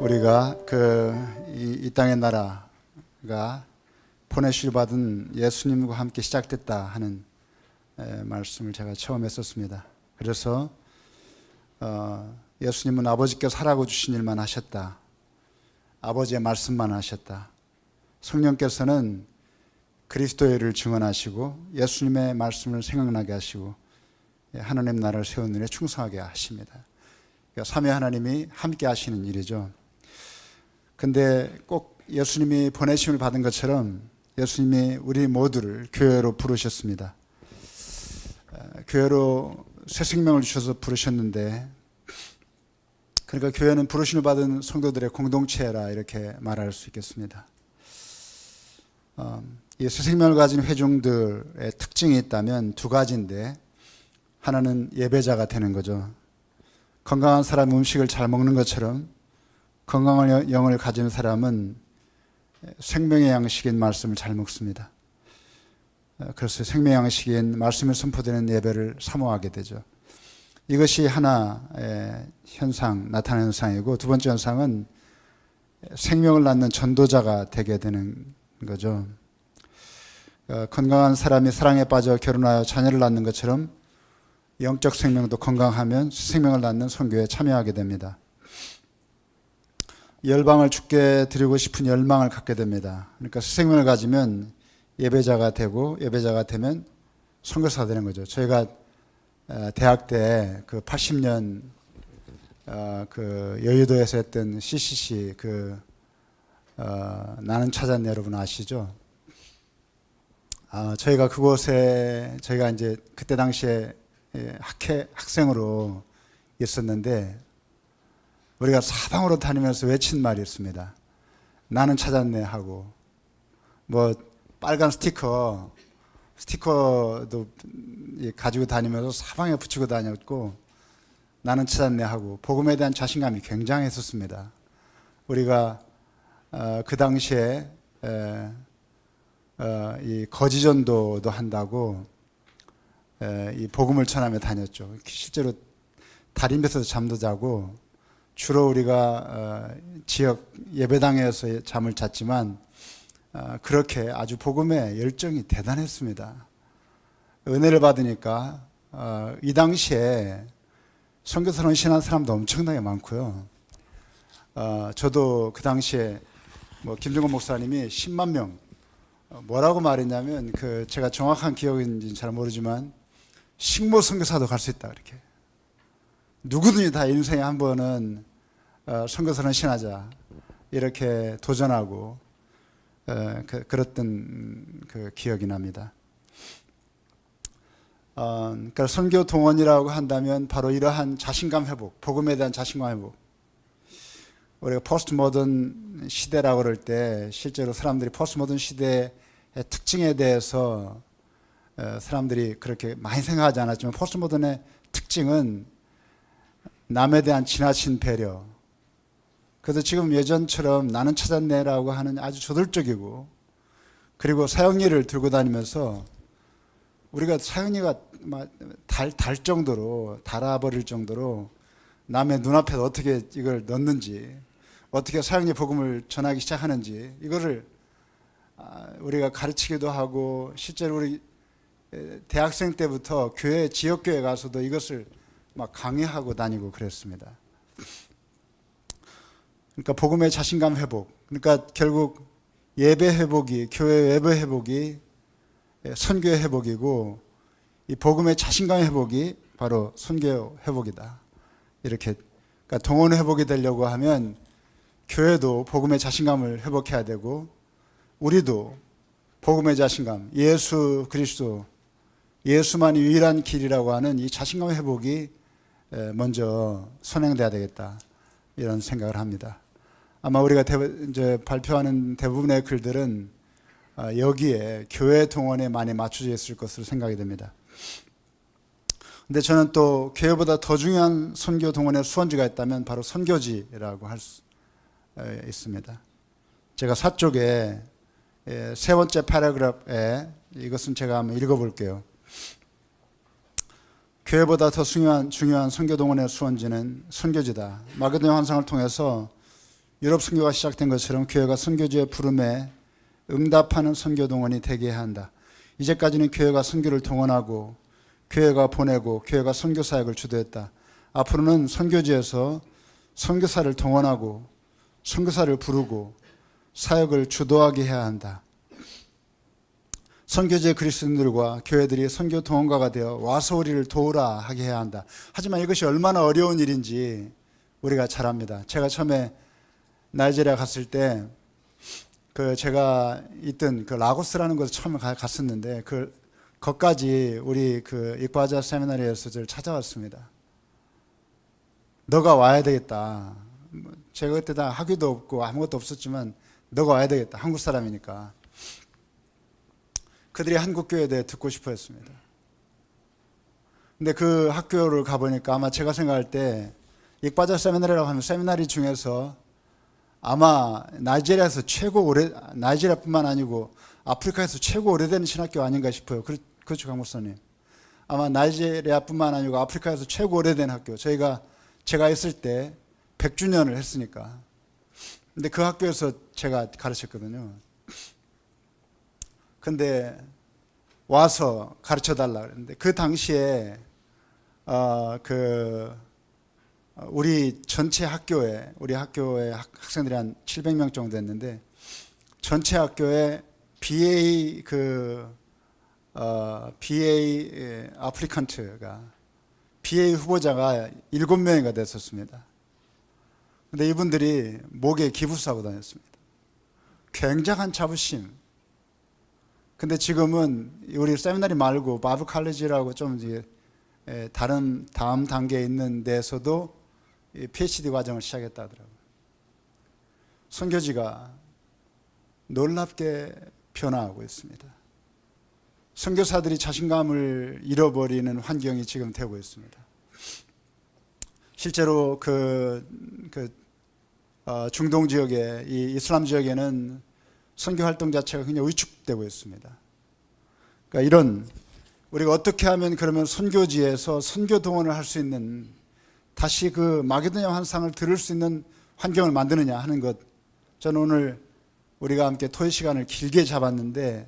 우리가 이 땅의 나라가 보내실 받은 예수님과 함께 시작됐다 하는 말씀을 제가 처음 했었습니다. 그래서 예수님은 아버지께서 하라고 주신 일만 하셨다. 아버지의 말씀만 하셨다. 성령께서는 그리스도의 일을 증언하시고 예수님의 말씀을 생각나게 하시고 하나님 나라를 세우는 일에 충성하게 하십니다. 그러니까 삼위 하나님이 함께 하시는 일이죠. 근데 꼭 예수님이 보내심을 받은 것처럼 예수님이 우리 모두를 교회로 부르셨습니다. 교회로 새 생명을 주셔서 부르셨는데, 그러니까 교회는 부르심을 받은 성도들의 공동체라 이렇게 말할 수 있겠습니다. 이 새 생명을 가진 회중들의 특징이 있다면 두 가지인데, 하나는 예배자가 되는 거죠. 건강한 사람이 음식을 잘 먹는 것처럼 건강한 영을 가진 사람은 생명의 양식인 말씀을 잘 먹습니다. 그래서 생명의 양식인 말씀이 선포되는 예배를 사모하게 되죠. 이것이 하나의 현상, 나타나는 현상이고, 두 번째 현상은 생명을 낳는 전도자가 되게 되는 거죠. 건강한 사람이 사랑에 빠져 결혼하여 자녀를 낳는 것처럼 영적 생명도 건강하면 생명을 낳는 선교에 참여하게 됩니다. 열방을 주께 드리고 싶은 열망을 갖게 됩니다. 그러니까 생명을 가지면 예배자가 되고, 예배자가 되면 선교사가 되는 거죠. 저희가 대학 때 80년 여의도에서 했던 CCC 나는 찾았네, 여러분 아시죠? 저희가 그곳에 저희가 이제 그때 당시에 학생으로 있었는데, 우리가 사방으로 다니면서 외친 말이 있습니다. 나는 찾았네 하고, 뭐 빨간 스티커도 가지고 다니면서 사방에 붙이고 다녔고, 나는 찾았네 하고, 복음에 대한 자신감이 굉장했었습니다. 우리가 그 당시에 이 거지전도도 한다고 이 복음을 전하며 다녔죠. 실제로 다리 밑에서 잠도 자고, 주로 우리가 지역 예배당에서 잠을 잤지만 그렇게 아주 복음의 열정이 대단했습니다. 은혜를 받으니까 이 당시에 선교사로 헌신한 사람도 엄청나게 많고요. 저도 그 당시에 김종건 목사님이 10만 명 뭐라고 말했냐면, 제가 정확한 기억인지는 잘 모르지만 식모 선교사도 갈 수 있다, 그렇게. 누구든지 다 인생에 한 번은 선교사로 헌신하자 이렇게 도전하고 그랬던 기억이 납니다. 그러니까 선교 동원이라고 한다면 바로 이러한 자신감 회복, 복음에 대한 자신감 회복. 우리가 포스트 모던 시대라고 그럴 때 실제로 사람들이 포스트 모던 시대의 특징에 대해서 사람들이 그렇게 많이 생각하지 않았지만, 포스트 모던의 특징은 남에 대한 지나친 배려. 그래서 지금 예전처럼 나는 찾았네라고 하는 아주 저돌적이고, 그리고 사형리를 들고 다니면서 우리가 사형리가 달 정도로, 달아버릴 정도로 남의 눈앞에 어떻게 이걸 넣는지, 어떻게 사형리 복음을 전하기 시작하는지, 이거를 우리가 가르치기도 하고, 실제로 우리 대학생 때부터 지역교회 가서도 이것을 막 강의하고 다니고 그랬습니다. 그러니까 복음의 자신감 회복, 그러니까 결국 예배 회복이, 교회 예배 회복이 선교 회복이고, 이 복음의 자신감 회복이 바로 선교 회복이다. 이렇게, 그러니까 동원 회복이 되려고 하면 교회도 복음의 자신감을 회복해야 되고, 우리도 복음의 자신감, 예수 그리스도, 예수만이 유일한 길이라고 하는 이 자신감 회복이 먼저 선행돼야 되겠다, 이런 생각을 합니다. 아마 우리가 이제 발표하는 대부분의 글들은 여기에 교회 동원에 많이 맞춰져 있을 것으로 생각이 됩니다. 근데 저는 또 교회보다 더 중요한 선교 동원의 수원지가 있다면 바로 선교지라고 할 수 있습니다. 제가 사쪽에 세 번째 패러그래프에 이것은 제가 한번 읽어볼게요. 교회보다 더 중요한 선교 동원의 수원지는 선교지다. 마게도냐 환상을 통해서 유럽 선교가 시작된 것처럼 교회가 선교주의 부름에 응답하는 선교 동원이 되게 해야 한다. 이제까지는 교회가 선교를 동원하고 교회가 보내고 교회가 선교 사역을 주도했다. 앞으로는 선교지에서 선교사를 동원하고 선교사를 부르고 사역을 주도하게 해야 한다. 선교지의 그리스도인들과 교회들이 선교 동원가가 되어 와서 우리를 도우라 하게 해야 한다. 하지만 이것이 얼마나 어려운 일인지 우리가 잘 압니다. 제가 처음에 나이지리아 갔을 때 제가 있던 라고스라는 곳에 처음에 갔었는데 거기까지 우리 이과자 세미나리에서 저를 찾아왔습니다. 너가 와야 되겠다. 제가 그때 다 학위도 없고 아무것도 없었지만 너가 와야 되겠다. 한국 사람이니까. 그들이 한국 교회에 대해 듣고 싶어 했습니다. 근데 그 학교를 가보니까 아마 제가 생각할 때 이과자 세미나리라고 하면 세미나리 중에서 아마 나이지리아에서 나이지리아뿐만 아니고 아프리카에서 최고 오래된 신학교 아닌가 싶어요. 그렇죠, 강 목사님. 아마 나이지리아뿐만 아니고 아프리카에서 최고 오래된 학교. 제가 있을 때 100주년을 했으니까. 근데 그 학교에서 제가 가르쳤거든요. 근데 와서 가르쳐 달라 그랬는데 그 당시에 우리 전체 학교에 우리 학교의 학생들이 한 700명 정도 됐는데 전체 학교에 BA 아플리칸트가 BA 후보자가 7명이가 됐었습니다. 근데 이분들이 목에 기부싸고 다녔습니다. 굉장한 자부심. 근데 지금은 우리 세미나리 말고 바이블 칼리지라고 좀 다음 단계에 있는 데서도 PhD 과정을 시작했다 하더라고요. 선교지가 놀랍게 변화하고 있습니다. 선교사들이 자신감을 잃어버리는 환경이 지금 되고 있습니다. 실제로 중동 지역에 이 이슬람 지역에는 선교 활동 자체가 굉장히 위축되고 있습니다. 그러니까 이런 우리가 어떻게 하면 그러면 선교지에서 선교 동원을 할 수 있는 다시 마게도냐 환상을 들을 수 있는 환경을 만드느냐 하는 것. 저는 오늘 우리가 함께 토의 시간을 길게 잡았는데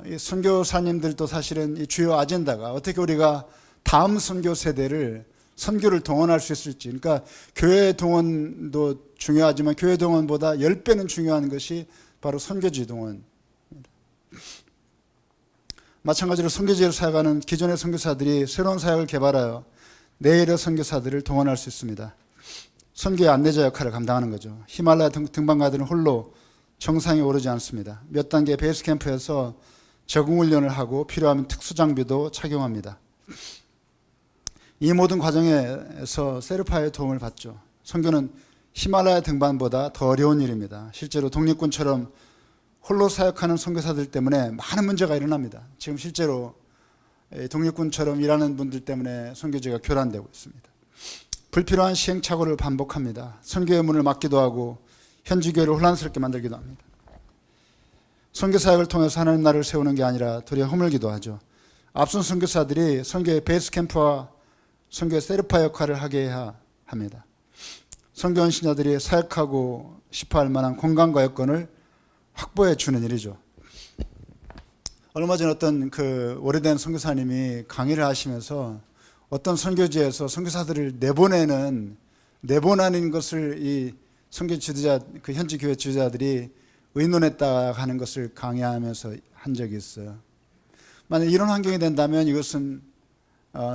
이 선교사님들도 사실은 이 주요 아젠다가 어떻게 우리가 다음 선교 세대를 선교를 동원할 수 있을지. 그러니까 교회 동원도 중요하지만 교회 동원보다 10배는 중요한 것이 바로 선교지 동원입니다. 마찬가지로 선교지를 사역하는 기존의 선교사들이 새로운 사역을 개발하여 내일의 선교사들을 동원할 수 있습니다. 선교의 안내자 역할을 감당하는 거죠. 히말라야 등반가들은 홀로 정상에 오르지 않습니다. 몇 단계 베이스 캠프에서 적응 훈련을 하고 필요하면 특수 장비도 착용합니다. 이 모든 과정에서 세르파의 도움을 받죠. 선교는 히말라야 등반보다 더 어려운 일입니다. 실제로 독립군처럼 홀로 사역하는 선교사들 때문에 많은 문제가 일어납니다. 지금 실제로 독립군처럼 일하는 분들 때문에 선교지가 교란되고 있습니다. 불필요한 시행착오를 반복합니다. 선교의 문을 막기도 하고 현지 교회를 혼란스럽게 만들기도 합니다. 선교사역을 통해서 하나님 나라를 세우는 게 아니라 도리어 허물기도 하죠. 앞선 선교사들이 선교의 베이스 캠프와 선교의 세르파 역할을 하게 해야 합니다. 선교원 신자들이 사역하고 싶어할 만한 공간과 여건을 확보해 주는 일이죠. 얼마 전 어떤 오래된 선교사님이 강의를 하시면서 어떤 선교지에서 선교사들을 내보내는 것을 이 선교 지도자, 현지 교회 지도자들이 의논했다 하는 것을 강의하면서 한 적이 있어요. 만약 이런 환경이 된다면 이것은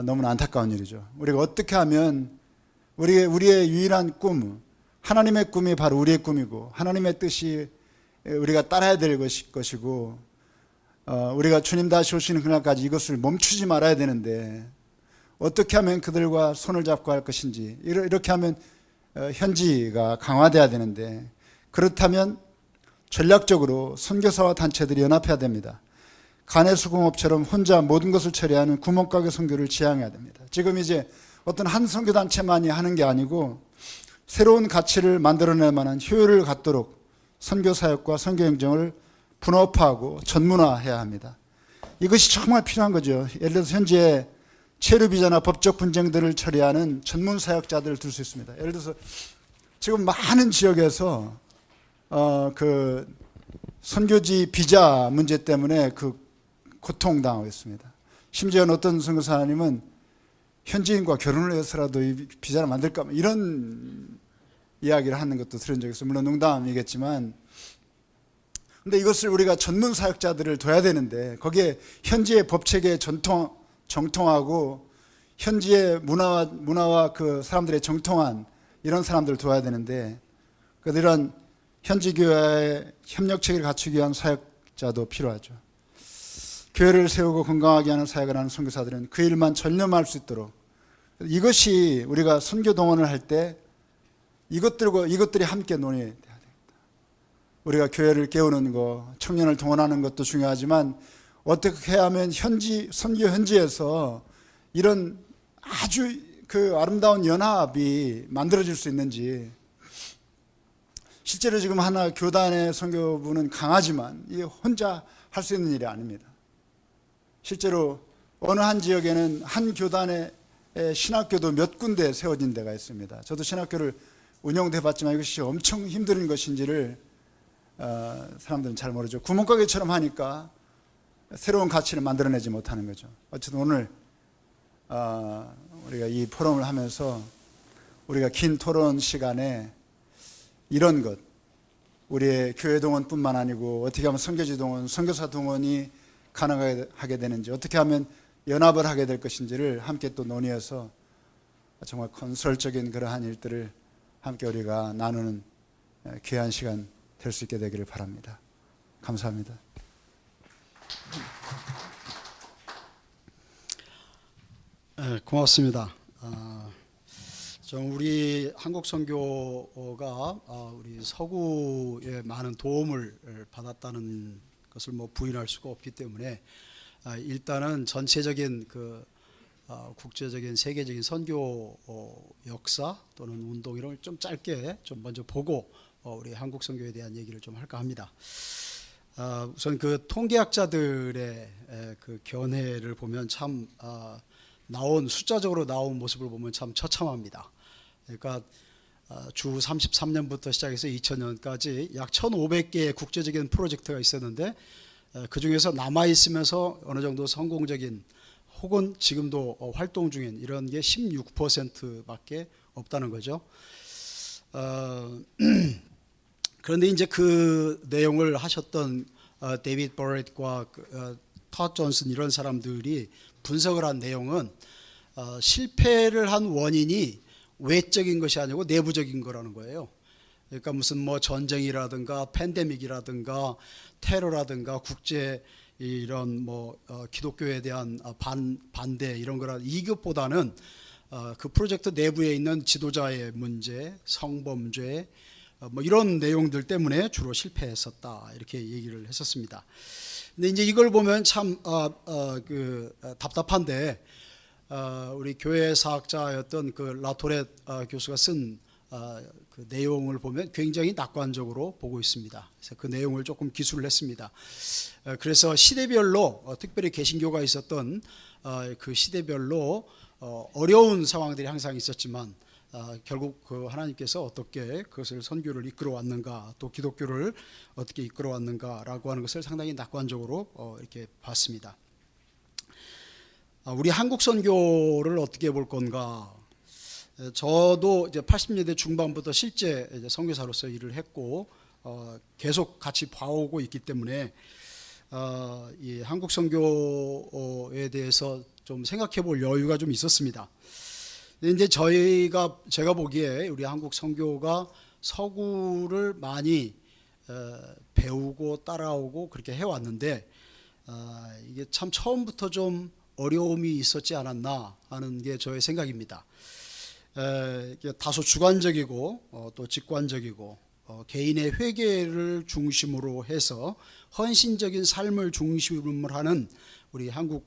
너무나 안타까운 일이죠. 우리가 어떻게 하면 우리의 유일한 꿈, 하나님의 꿈이 바로 우리의 꿈이고 하나님의 뜻이 우리가 따라야 될 것이고 우리가 주님 다시 오시는 그날까지 이것을 멈추지 말아야 되는데 어떻게 하면 그들과 손을 잡고 할 것인지 이렇게 하면 현지가 강화돼야 되는데 그렇다면 전략적으로 선교사와 단체들이 연합해야 됩니다. 가내수공업처럼 혼자 모든 것을 처리하는 구멍가게 선교를 지향해야 됩니다. 지금 이제 어떤 한 선교단체만이 하는 게 아니고 새로운 가치를 만들어낼 만한 효율을 갖도록 선교사역과 선교행정을 분업화하고 전문화해야 합니다. 이것이 정말 필요한 거죠. 예를 들어서 현재 체류비자나 법적 분쟁들을 처리하는 전문 사역자들을 둘 수 있습니다. 예를 들어서 지금 많은 지역에서 그 선교지 비자 문제 때문에 그 고통당하고 있습니다. 심지어 어떤 선교사님은 현지인과 결혼을 해서라도 이 비자를 만들까 이런 이야기를 하는 것도 들은 적이 있어요. 물론 농담이겠지만, 근데 이것을 우리가 전문 사역자들을 둬야 되는데 거기에 현지의 법체계에 정통하고 현지의 문화와 그 사람들의 정통한 이런 사람들을 둬야 되는데, 이런 현지 교회의 협력체계를 갖추기 위한 사역자도 필요하죠. 교회를 세우고 건강하게 하는 사역을 하는 선교사들은 그 일만 전념할 수 있도록, 이것이 우리가 선교 동원을 할 때 이것들이 함께 논의돼야 됩니다. 우리가 교회를 깨우는 거, 청년을 동원하는 것도 중요하지만 어떻게 하면 선교 현지에서 이런 아주 그 아름다운 연합이 만들어질 수 있는지. 실제로 지금 하나 교단의 선교부는 강하지만 이게 혼자 할 수 있는 일이 아닙니다. 실제로 어느 한 지역에는 한 교단의 신학교도 몇 군데 세워진 데가 있습니다. 저도 신학교를 운영돼 봤지만 이것이 엄청 힘든 것인지를 사람들은 잘 모르죠. 구멍가게처럼 하니까 새로운 가치를 만들어내지 못하는 거죠. 어쨌든 오늘 우리가 이 포럼을 하면서 우리가 긴 토론 시간에 이런 것, 우리의 교회 동원뿐만 아니고 어떻게 하면 선교지 동원, 선교사 동원이 가능하게 되는지, 어떻게 하면 연합을 하게 될 것인지를 함께 또 논의해서 정말 건설적인 그러한 일들을 함께 우리가 나누는 귀한 시간 될 수 있게 되기를 바랍니다. 감사합니다. 네, 고맙습니다. 우리 한국 선교가 우리 서구에 많은 도움을 받았다는 것을 부인할 수가 없기 때문에 일단은 전체적인 그 국제적인 세계적인 선교 역사 또는 운동 이런 걸 좀 짧게 좀 먼저 보고 우리 한국 선교에 대한 얘기를 좀 할까 합니다. 우선 그 통계학자들의 그 견해를 보면 참 숫자적으로 나온 모습을 보면 참 처참합니다. 그러니까 주 33년부터 시작해서 2000년까지 약 1,500개의 국제적인 프로젝트가 있었는데 그 중에서 남아 있으면서 어느 정도 성공적인 혹은 지금도 활동 중인 이런 게 16%밖에 없다는 거죠. 그런데 이제 그 내용을 하셨던 데이비드 버렛과 토드 존슨 이런 사람들이 분석을 한 내용은 실패를 한 원인이 외적인 것이 아니고 내부적인 거라는 거예요. 그러니까 무슨 전쟁이라든가 팬데믹이라든가 테러라든가 국제 이런 기독교에 대한 반대 이런 거라 이것보다는 그 프로젝트 내부에 있는 지도자의 문제, 성범죄 이런 내용들 때문에 주로 실패했었다 이렇게 얘기를 했었습니다. 근데 이제 이걸 보면 참 답답한데 우리 교회 사학자였던 그 라토렛 교수가 쓴 그 내용을 보면 굉장히 낙관적으로 보고 있습니다. 그래서 그 내용을 조금 기술을 했습니다. 그래서 시대별로 특별히 개신교가 있었던 그 시대별로 어려운 상황들이 항상 있었지만 결국 그 하나님께서 어떻게 그것을 선교를 이끌어 왔는가, 또 기독교를 어떻게 이끌어 왔는가라고 하는 것을 상당히 낙관적으로 이렇게 봤습니다. 우리 한국 선교를 어떻게 볼 건가? 저도 이제 80년대 중반부터 실제 이제 선교사로서 일을 했고 계속 같이 봐오고 있기 때문에 이 한국 선교에 대해서 좀 생각해 볼 여유가 좀 있었습니다. 이제 제가 보기에 우리 한국 선교가 서구를 많이 배우고 따라오고 그렇게 해왔는데 이게 참 처음부터 좀 어려움이 있었지 않았나 하는 게 저의 생각입니다. 다소 주관적이고 또 직관적이고 개인의 회개를 중심으로 해서 헌신적인 삶을 중심으로 하는 우리 한국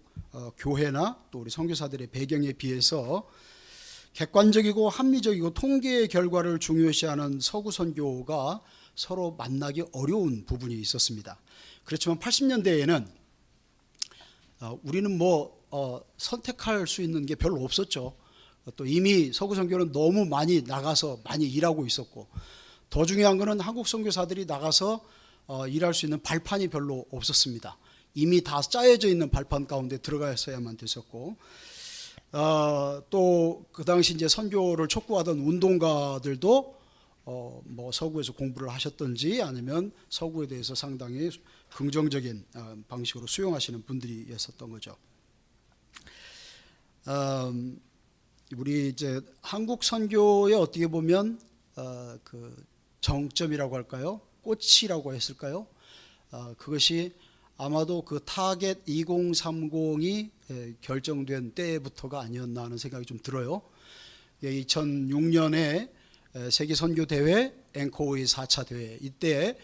교회나 또 우리 선교사들의 배경에 비해서 객관적이고 합리적이고 통계의 결과를 중요시하는 서구 선교가 서로 만나기 어려운 부분이 있었습니다. 그렇지만 80년대에는 우리는 선택할 수 있는 게 별로 없었죠. 또 이미 서구 선교는 너무 많이 나가서 많이 일하고 있었고, 더 중요한 것은 한국 선교사들이 나가서 일할 수 있는 발판이 별로 없었습니다. 이미 다 짜여져 있는 발판 가운데 들어가서야만 됐었고, 또 그 당시 이제 선교를 촉구하던 운동가들도 뭐 서구에서 공부를 하셨던지 아니면 서구에 대해서 상당히 긍정적인 방식으로 수용하시는 분들이었었던 거죠. 우리 이제 한국 선교에 어떻게 보면 그 정점이라고 할까요? 꽃이라고 했을까요? 그것이 아마도 그 타겟 2030이 결정된 때부터가 아니었나 하는 생각이 좀 들어요. 2006년에 세계 선교 대회 앵코의 4차 대회, 이때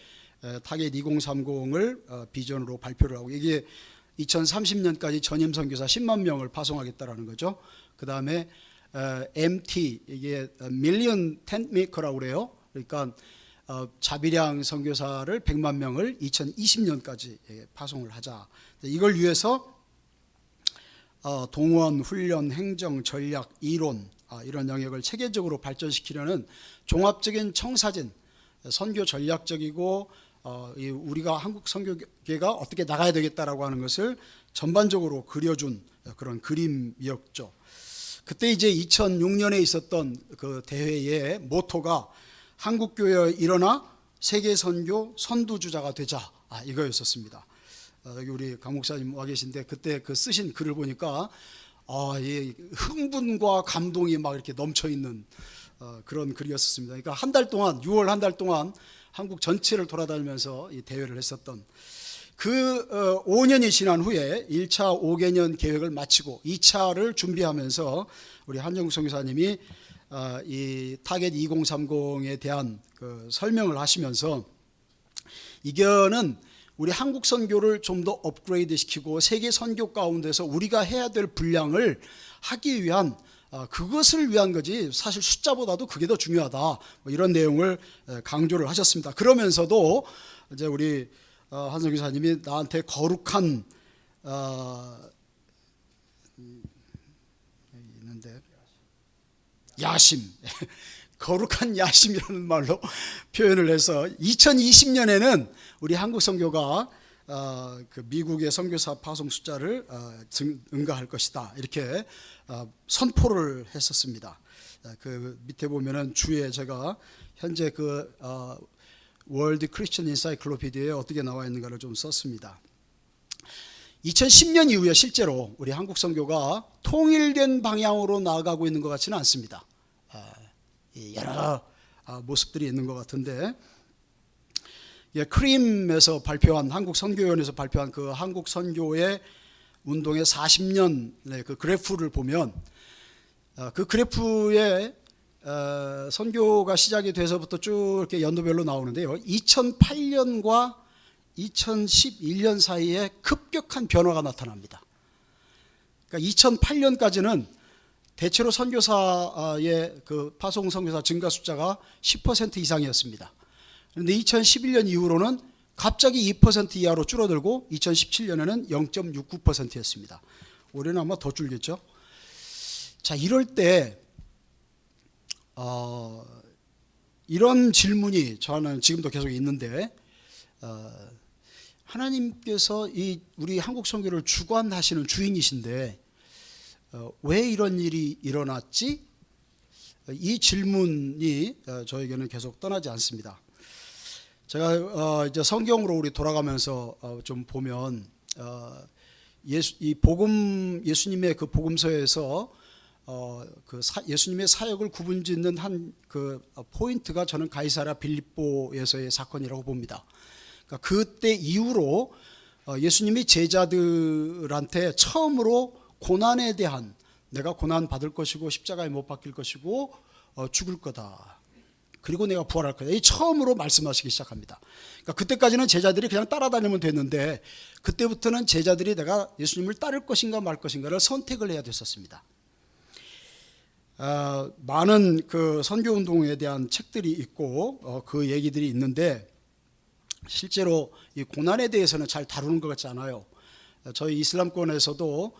타겟 2030을 비전으로 발표를 하고, 이게 2030년까지 전임 선교사 10만 명을 파송하겠다라는 거죠. 그 다음에 MT, 이게 밀리언 텐트 메이커라고 그래요. 그러니까 자비량 선교사를 100만 명을 2020년까지 파송을 하자. 이걸 위해서 동원, 훈련, 행정, 전략, 이론, 이런 영역을 체계적으로 발전시키려는 종합적인 청사진, 선교 전략적이고 우리가 한국 선교계가 어떻게 나가야 되겠다라고 하는 것을 전반적으로 그려준 그런 그림이었죠. 그때 이제 2006년에 있었던 그 대회의 모토가 한국교회 일어나 세계 선교 선두주자가 되자, 이거였었습니다. 여기 우리 강 목사님 와 계신데 그때 그 쓰신 글을 보니까 이 흥분과 감동이 막 이렇게 넘쳐 있는 그런 글이었습니다. 그러니까 한 달 동안, 6월 한 달 동안 한국 전체를 돌아다니면서 이 대회를 했었던, 그 5년이 지난 후에 1차 5개년 계획을 마치고 2차를 준비하면서 우리 한정국 선교사님이 이 타겟 2030에 대한 그 설명을 하시면서, 이거는 우리 한국 선교를 좀 더 업그레이드 시키고 세계 선교 가운데서 우리가 해야 될 분량을 하기 위한, 그것을 위한 거지 사실 숫자보다도 그게 더 중요하다, 뭐 이런 내용을 강조를 하셨습니다. 그러면서도 이제 우리 한성 기사님이 나한테 거룩한 있는데 야심 거룩한 야심이라는 말로 표현을 해서 2020년에는 우리 한국 선교가 그 미국의 선교사 파송 숫자를 응가할 것이다, 이렇게 선포를 했었습니다. 그 밑에 보면은 주에 제가 현재 그 월드 크리스천 인사이클로피디아에 어떻게 나와 있는가를 좀 썼습니다. 2010년 이후에 실제로 우리 한국 선교가 통일된 방향으로 나아가고 있는 것 같지는 않습니다. 여러 모습들이 있는 것 같은데, 크림에서 발표한, 한국 선교위원회에서 발표한 그 한국 선교의 운동의 40년 그 그래프를 보면, 그 그래프에 선교가 시작이 돼서부터 쭉 이렇게 연도별로 나오는데요, 2008년과 2011년 사이에 급격한 변화가 나타납니다. 그러니까 2008년까지는 대체로 선교사의 그 파송 선교사 증가 숫자가 10% 이상이었습니다. 그런데 2011년 이후로는 갑자기 2% 이하로 줄어들고 2017년에는 0.69%였습니다. 올해는 아마 더 줄겠죠. 자, 이럴 때 이런 질문이 저는 지금도 계속 있는데, 하나님께서 이 우리 한국 선교를 주관하시는 주인이신데 왜 이런 일이 일어났지? 이 질문이 저에게는 계속 떠나지 않습니다. 제가 이제 성경으로 우리 돌아가면서 좀 보면 예수님의 그 복음서에서 예수님의 사역을 구분짓는 한 그 포인트가 저는 가이사랴 빌립보에서의 사건이라고 봅니다. 그러니까 그때 이후로 예수님이 제자들한테 처음으로 고난에 대한, 내가 고난 받을 것이고 십자가에 못 박힐 것이고 죽을 거다, 그리고 내가 부활할 거다, 이 처음으로 말씀하시기 시작합니다. 그러니까 그때까지는 제자들이 그냥 따라다니면 됐는데, 그때부터는 제자들이 내가 예수님을 따를 것인가 말 것인가를 선택을 해야 됐었습니다. 많은 그 선교운동에 대한 책들이 있고 그 얘기들이 있는데, 실제로 이 고난에 대해서는 잘 다루는 것 같지 않아요. 저희 이슬람권에서도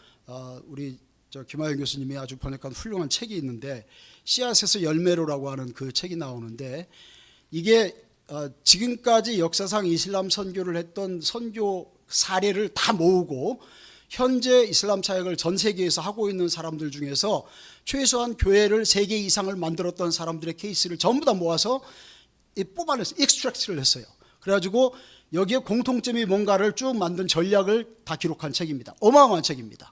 우리 저 김하영 교수님이 아주 번역한 훌륭한 책이 있는데 씨앗에서 열매로라고 하는 그 책이 나오는데 이게 지금까지 역사상 이슬람 선교를 했던 선교 사례를 다 모으고 현재 이슬람 사역을 전 세계에서 하고 있는 사람들 중에서 최소한 교회를 3개 이상을 만들었던 사람들의 케이스를 전부 다 모아서 뽑아냈어요. 익스트랙트를 했어요. 그래가지고 여기에 공통점이 뭔가를 쭉 만든 전략을 다 기록한 책입니다. 어마어마한 책입니다.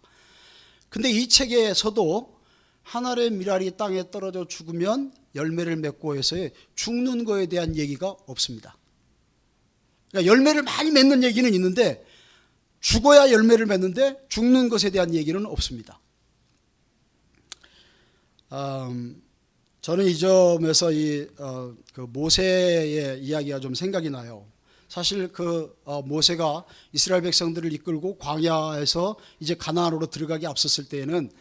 근데 이 책에서도 한 알의 밀알이 땅에 떨어져 죽으면 열매를 맺고 해서의 죽는 거에 대한 얘기가 없습니다. 그러니까 열매를 많이 맺는 얘기는 있는데 죽어야 열매를 맺는데 죽는 것에 대한 얘기는 없습니다. 저는 이 점에서 그 모세의 이야기가 좀 생각이 나요. 사실 모세가 이스라엘 백성들을 이끌고 광야에서 이제 가나안으로 들어가기 앞섰을 때에는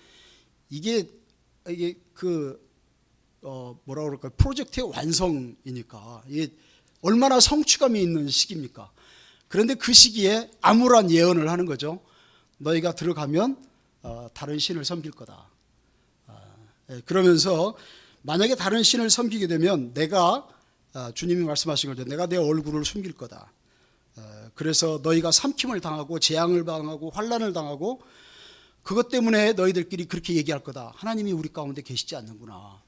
이게 뭐라 그럴까요? 프로젝트의 완성이니까 이게 얼마나 성취감이 있는 시기입니까? 그런데 그 시기에 암울한 예언을 하는 거죠. 너희가 들어가면 다른 신을 섬길 거다. 그러면서 만약에 다른 신을 섬기게 되면 내가 주님이 말씀하신 거죠. 내가 내 얼굴을 숨길 거다. 그래서 너희가 삼킴을 당하고 재앙을 당하고 환난을 당하고 그것 때문에 너희들끼리 그렇게 얘기할 거다. 하나님이 우리 가운데 계시지 않는구나.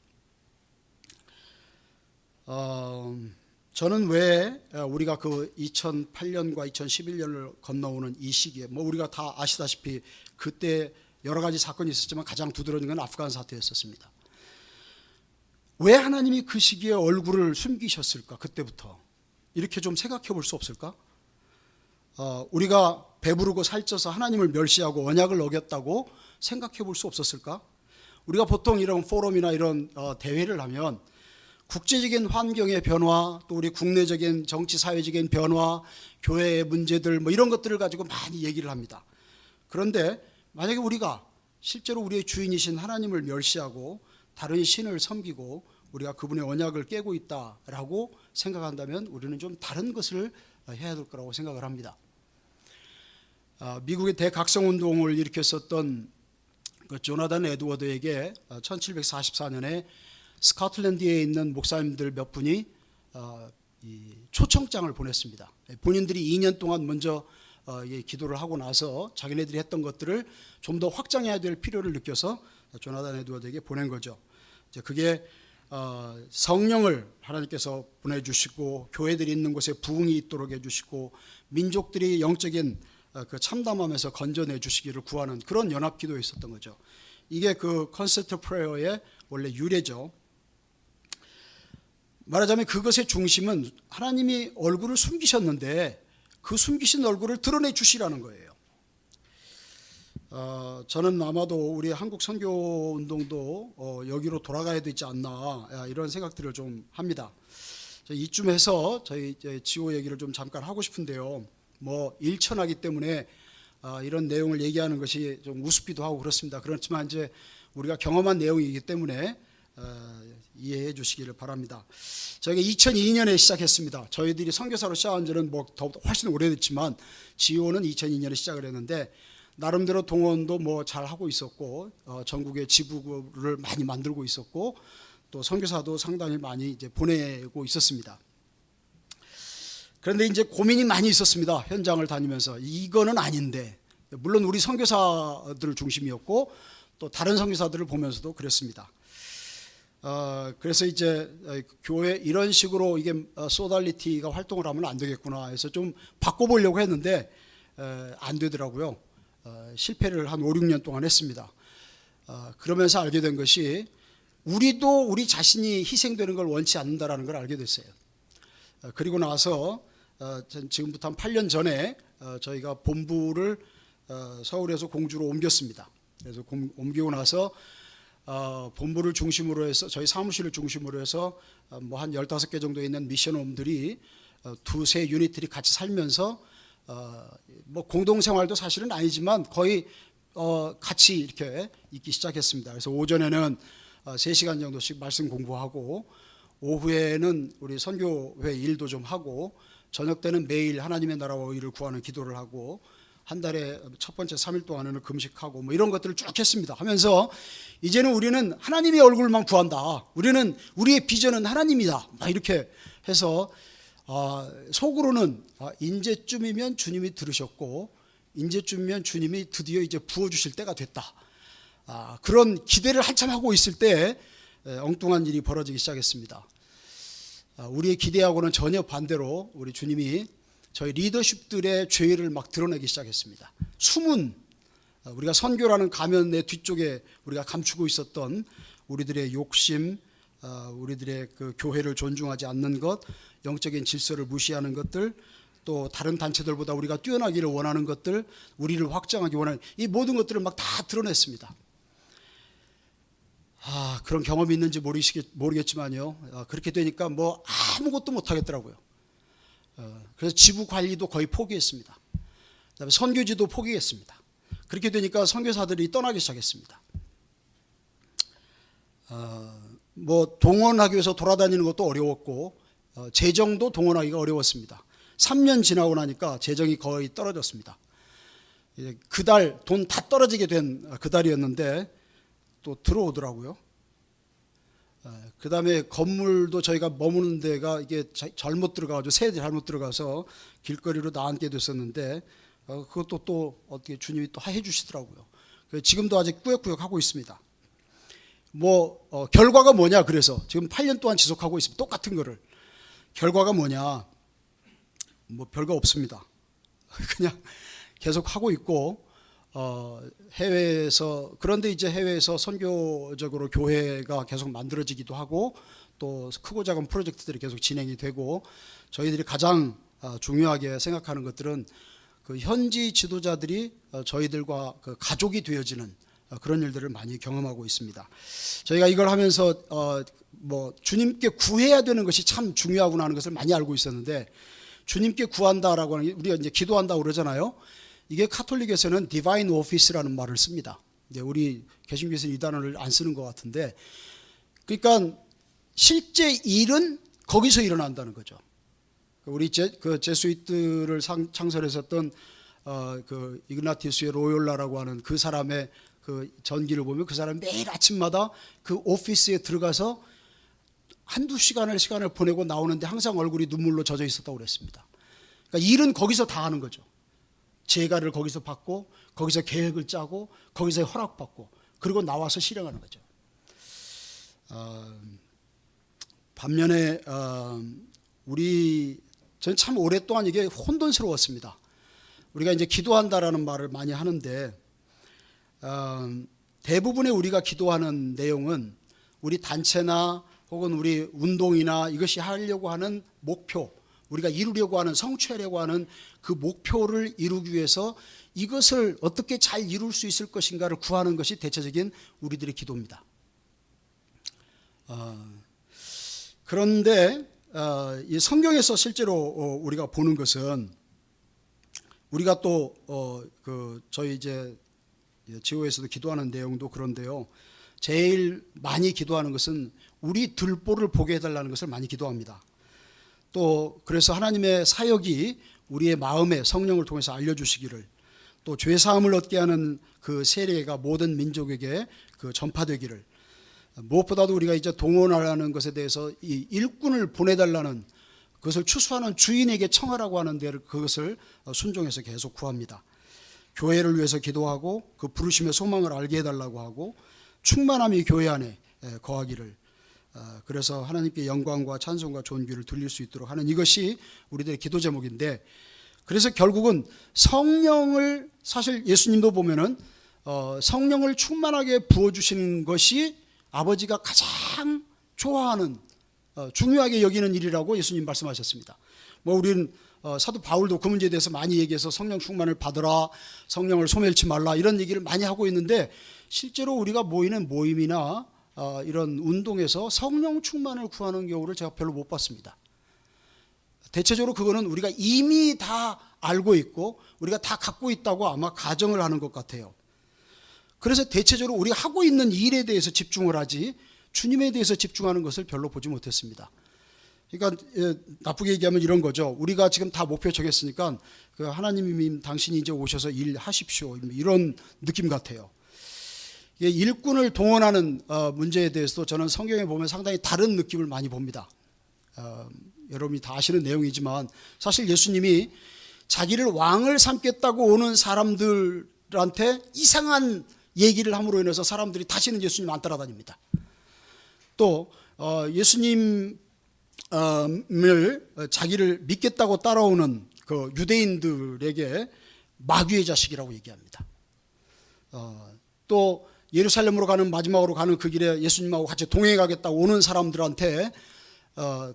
저는 왜 우리가 그 2008년과 2011년을 건너오는 이 시기에 우리가 다 아시다시피 그때 여러 가지 사건이 있었지만 가장 두드러진 건 아프간 사태였었습니다. 왜 하나님이 그 시기에 얼굴을 숨기셨을까? 그때부터 이렇게 좀 생각해 볼 수 없을까? 우리가 배부르고 살쪄서 하나님을 멸시하고 언약을 어겼다고 생각해 볼 수 없었을까? 우리가 보통 이런 포럼이나 이런 대회를 하면 국제적인 환경의 변화, 또 우리 국내적인 정치 사회적인 변화, 교회의 문제들 이런 것들을 가지고 많이 얘기를 합니다. 그런데 만약에 우리가 실제로 우리의 주인이신 하나님을 멸시하고 다른 신을 섬기고 우리가 그분의 언약을 깨고 있다라고 생각한다면 우리는 좀 다른 것을 해야 될 거라고 생각을 합니다. 미국의 대각성운동을 일으켰었던 그 조나단 에드워드에게 1744년에 스코틀랜드에 있는 목사님들 몇 분이 이 초청장을 보냈습니다. 본인들이 2년 동안 먼저 기도를 하고 나서 자기네들이 했던 것들을 좀 더 확장해야 될 필요를 느껴서 조나단 에드워드에게 보낸 거죠. 이제 그게 성령을 하나님께서 보내주시고 교회들이 있는 곳에 부흥이 있도록 해주시고 민족들이 영적인 그 참담함에서 건져내 주시기를 구하는 그런 연합기도에 있었던 거죠. 이게 그 컨셉트 프레어의 원래 유래죠. 말하자면 그것의 중심은 하나님이 얼굴을 숨기셨는데 그 숨기신 얼굴을 드러내 주시라는 거예요. 저는 아마도 우리 한국 선교운동도 여기로 돌아가야 되지 않나 이런 생각들을 좀 합니다. 이쯤에서 저희 지호 얘기를 좀 잠깐 하고 싶은데요. 일천하기 때문에 이런 내용을 얘기하는 것이 좀 우습기도 하고 그렇습니다. 그렇지만 이제 우리가 경험한 내용이기 때문에 이해해 주시기를 바랍니다. 저희가 2002년에 시작했습니다. 저희들이 선교사로 시작한 지는 더 훨씬 오래됐지만 지오는 2002년에 시작을 했는데 나름대로 동원도 잘 하고 있었고 전국에 지부를 많이 만들고 있었고 또 선교사도 상당히 많이 이제 보내고 있었습니다. 그런데 이제 고민이 많이 있었습니다. 현장을 다니면서 이거는 아닌데 물론 우리 선교사들 중심이었고 또 다른 선교사들을 보면서도 그랬습니다. 그래서 이제 교회 이런 식으로 이게 소달리티가 활동을 하면 안 되겠구나 해서 좀 바꿔보려고 했는데 안 되더라고요. 실패를 한 5, 6년 동안 했습니다. 그러면서 알게 된 것이 우리도 우리 자신이 희생되는 걸 원치 않는다라는 걸 알게 됐어요. 그리고 나서 지금부터 한 8년 전에 저희가 본부를 서울에서 공주로 옮겼습니다. 그래서 옮기고 나서 본부를 중심으로 해서 저희 사무실을 중심으로 해서 한 15개 정도 있는 미션홈들이 두세 유닛들이 같이 살면서 공동생활도 사실은 아니지만 거의 같이 이렇게 있기 시작했습니다. 그래서 오전에는 3시간 정도씩 말씀 공부하고 오후에는 우리 선교회 일도 좀 하고 저녁 때는 매일 하나님의 나라와 의를 구하는 기도를 하고 한 달에 첫 번째 3일 동안은 금식하고 뭐 이런 것들을 쭉 했습니다. 하면서 이제는 우리는 하나님의 얼굴만 구한다. 우리는 우리의 비전은 하나님이다. 막 이렇게 해서 속으로는 인제쯤이면 주님이 들으셨고 인제쯤이면 주님이 드디어 이제 부어주실 때가 됐다. 그런 기대를 한참 하고 있을 때 엉뚱한 일이 벌어지기 시작했습니다. 우리의 기대하고는 전혀 반대로 우리 주님이 저희 리더십들의 죄를 막 드러내기 시작했습니다. 숨은 우리가 선교라는 가면의 뒤쪽에 우리가 감추고 있었던 우리들의 욕심, 우리들의 그 교회를 존중하지 않는 것, 영적인 질서를 무시하는 것들, 또 다른 단체들보다 우리가 뛰어나기를 원하는 것들, 우리를 확장하기 원하는 이 모든 것들을 막 다 드러냈습니다. 그런 경험이 있는지 모르겠지만요. 그렇게 되니까 뭐 아무것도 못하겠더라고요. 그래서 지부 관리도 거의 포기했습니다. 그다음에 선교지도 포기했습니다. 그렇게 되니까 선교사들이 떠나기 시작했습니다. 뭐 동원하기 위해서 돌아다니는 것도 어려웠고 재정도 동원하기가 어려웠습니다. 3년 지나고 나니까 재정이 거의 떨어졌습니다. 그달 돈 다 떨어지게 된 그달이었는데 또 들어오더라고요. 그 다음에 건물도 저희가 머무는 데가 이게 잘못 들어가가지고 새들이 잘못 들어가서 길거리로 나앉게 됐었는데 그것도 또 어떻게 주님이 또 해주시더라고요. 지금도 아직 꾸역꾸역 하고 있습니다. 결과가 뭐냐? 그래서 지금 8년 동안 지속하고 있습니다. 똑같은 거를. 결과가 뭐냐? 별거 없습니다. 그냥 계속 하고 있고 해외에서 그런데 이제 해외에서 선교적으로 교회가 계속 만들어지기도 하고 또 크고 작은 프로젝트들이 계속 진행이 되고 저희들이 가장 중요하게 생각하는 것들은 그 현지 지도자들이 저희들과 그 가족이 되어지는 그런 일들을 많이 경험하고 있습니다. 저희가 이걸 하면서 주님께 구해야 되는 것이 참 중요하구나 하는 것을 많이 알고 있었는데 주님께 구한다라고 하는 게 우리가 이제 기도한다고 그러잖아요. 이게 카톨릭에서는 디바인 오피스라는 말을 씁니다. 우리 개신교에서는 이 단어를 안 쓰는 것 같은데, 그러니까 실제 일은 거기서 일어난다는 거죠. 우리 제수이트를 창설했었던 그 이그나티우스의 로욜라라고 하는 그 사람의 그 전기를 보면 그 사람이 매일 아침마다 그 오피스에 들어가서 한두 시간을 보내고 나오는데 항상 얼굴이 눈물로 젖어 있었다고 그랬습니다. 그러니까 일은 거기서 다 하는 거죠. 재가를 거기서 받고 거기서 계획을 짜고 거기서 허락받고 그리고 나와서 실행하는 거죠. 반면에 저는 참 오랫동안 이게 혼돈스러웠습니다. 우리가 이제 기도한다라는 말을 많이 하는데 대부분의 우리가 기도하는 내용은 우리 단체나 혹은 우리 운동이나 이것이 하려고 하는 목표, 우리가 이루려고 하는 성취하려고 하는 그 목표를 이루기 위해서 이것을 어떻게 잘 이룰 수 있을 것인가를 구하는 것이 대체적인 우리들의 기도입니다. 그런데 이 성경에서 실제로 우리가 보는 것은 우리가 또 저희 이제 지호에서도 기도하는 내용도 그런데요. 제일 많이 기도하는 것은 우리 들보를 보게 해달라는 것을 많이 기도합니다. 또 그래서 하나님의 사역이 우리의 마음에 성령을 통해서 알려주시기를, 또 죄사함을 얻게 하는 그 세례가 모든 민족에게 그 전파되기를, 무엇보다도 우리가 이제 동원하라는 것에 대해서 이 일꾼을 보내달라는 그것을 추수하는 주인에게 청하라고 하는 데를 그것을 순종해서 계속 구합니다. 교회를 위해서 기도하고 그 부르심의 소망을 알게 해달라고 하고 충만함이 교회 안에 거하기를, 그래서 하나님께 영광과 찬송과 존귀를 돌릴 수 있도록 하는 이것이 우리들의 기도 제목인데, 그래서 결국은 성령을, 사실 예수님도 보면은 성령을 충만하게 부어주시는 것이 아버지가 가장 좋아하는 중요하게 여기는 일이라고 예수님 말씀하셨습니다. 우리는 사도 바울도 그 문제에 대해서 많이 얘기해서 성령 충만을 받으라, 성령을 소멸치 말라 이런 얘기를 많이 하고 있는데, 실제로 우리가 모이는 모임이나 이런 운동에서 성령 충만을 구하는 경우를 제가 별로 못 봤습니다. 대체적으로 그거는 우리가 이미 다 알고 있고 우리가 다 갖고 있다고 아마 가정을 하는 것 같아요. 그래서 대체적으로 우리가 하고 있는 일에 대해서 집중을 하지 주님에 대해서 집중하는 것을 별로 보지 못했습니다. 그러니까 나쁘게 얘기하면 이런 거죠. 우리가 지금 다 목표 정했으니까 그 하나님이 당신이 이제 오셔서 일하십시오, 이런 느낌 같아요. 일꾼을 동원하는 문제에 대해서도 저는 성경에 보면 상당히 다른 느낌을 많이 봅니다. 여러분이 다 아시는 내용이지만 사실 예수님이 자기를 왕을 삼겠다고 오는 사람들한테 이상한 얘기를 함으로 인해서 사람들이 다시는 예수님 안 따라다닙니다. 또 예수님을 자기를 믿겠다고 따라오는 그 유대인들에게 마귀의 자식이라고 얘기합니다. 또 예루살렘으로 가는 마지막으로 가는 그 길에 예수님하고 같이 동행해 가겠다고 오는 사람들한테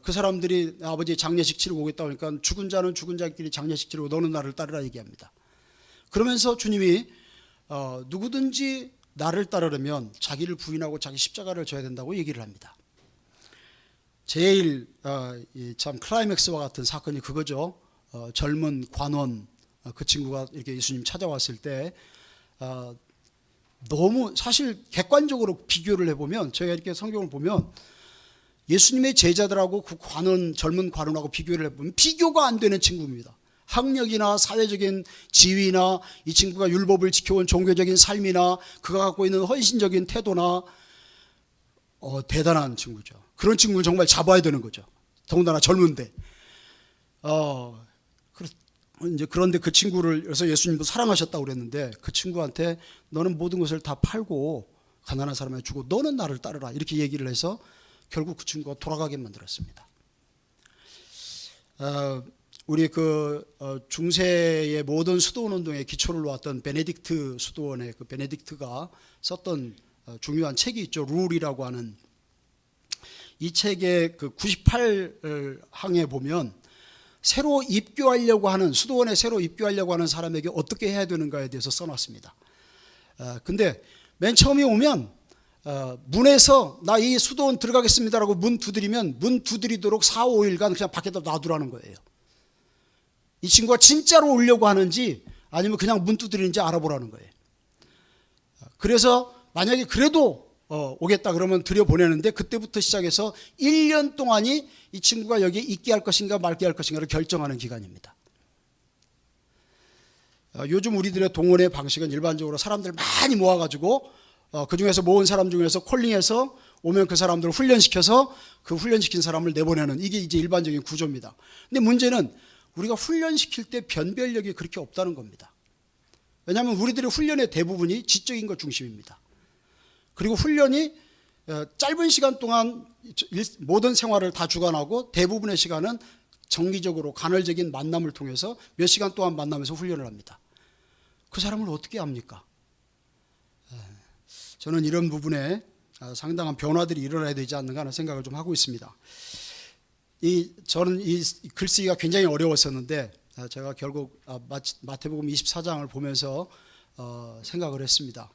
그 사람들이 아버지 장례식 치르고 오겠다고 하니까 죽은 자는 죽은 자끼리 장례식 치르고 너는 나를 따르라 얘기합니다. 그러면서 주님이 누구든지 나를 따르려면 자기를 부인하고 자기 십자가를 져야 된다고 얘기를 합니다. 제일 참 클라이맥스와 같은 사건이 그거죠. 젊은 관원 그 친구가 이렇게 예수님 찾아왔을 때 너무 사실 객관적으로 비교를 해보면 저희가 이렇게 성경을 보면 예수님의 제자들하고 그 관원 젊은 관원하고 비교를 해보면 비교가 안 되는 친구입니다. 학력이나 사회적인 지위나 이 친구가 율법을 지켜온 종교적인 삶이나 그가 갖고 있는 헌신적인 태도나 대단한 친구죠. 그런 친구를 정말 잡아야 되는 거죠. 더군다나 젊은데. 그런데 그 친구를 그래서 예수님도 사랑하셨다고 그랬는데 그 친구한테 너는 모든 것을 다 팔고 가난한 사람에게 주고 너는 나를 따르라 이렇게 얘기를 해서 결국 그 친구가 돌아가게 만들었습니다. 우리 중세의 모든 수도원 운동의 기초를 놓았던 베네딕트 수도원의 그 베네딕트가 썼던 중요한 책이 있죠. 룰이라고 하는 이 책의 그 98항에 보면 새로 입교하려고 하는 수도원에 새로 입교하려고 하는 사람에게 어떻게 해야 되는가에 대해서 써놨습니다. 근데 맨 처음에 오면 문에서 나 이 수도원 들어가겠습니다라고 문 두드리면 문 두드리도록 4, 5일간 그냥 밖에다 놔두라는 거예요. 이 친구가 진짜로 오려고 하는지 아니면 그냥 문 두드리는지 알아보라는 거예요. 그래서 만약에 그래도 오겠다 그러면 들여보내는데 그때부터 시작해서 1년 동안이 이 친구가 여기에 있게 할 것인가 말게 할 것인가를 결정하는 기간입니다. 요즘 우리들의 동원의 방식은 일반적으로 사람들 많이 모아가지고 그 중에서 모은 사람 중에서 콜링해서 오면 그 사람들을 훈련시켜서 그 훈련시킨 사람을 내보내는 이게 이제 일반적인 구조입니다. 근데 문제는 우리가 훈련시킬 때 변별력이 그렇게 없다는 겁니다. 왜냐하면 우리들의 훈련의 대부분이 지적인 것 중심입니다. 그리고 훈련이 짧은 시간 동안 모든 생활을 다 주관하고 대부분의 시간은 정기적으로 간헐적인 만남을 통해서 몇 시간 동안 만나면서 훈련을 합니다. 그 사람을 어떻게 합니까? 저는 이런 부분에 상당한 변화들이 일어나야 되지 않는가 하는 생각을 좀 하고 있습니다. 저는 이 글쓰기가 굉장히 어려웠었는데 제가 결국 마태복음 24장을 보면서 생각을 했습니다.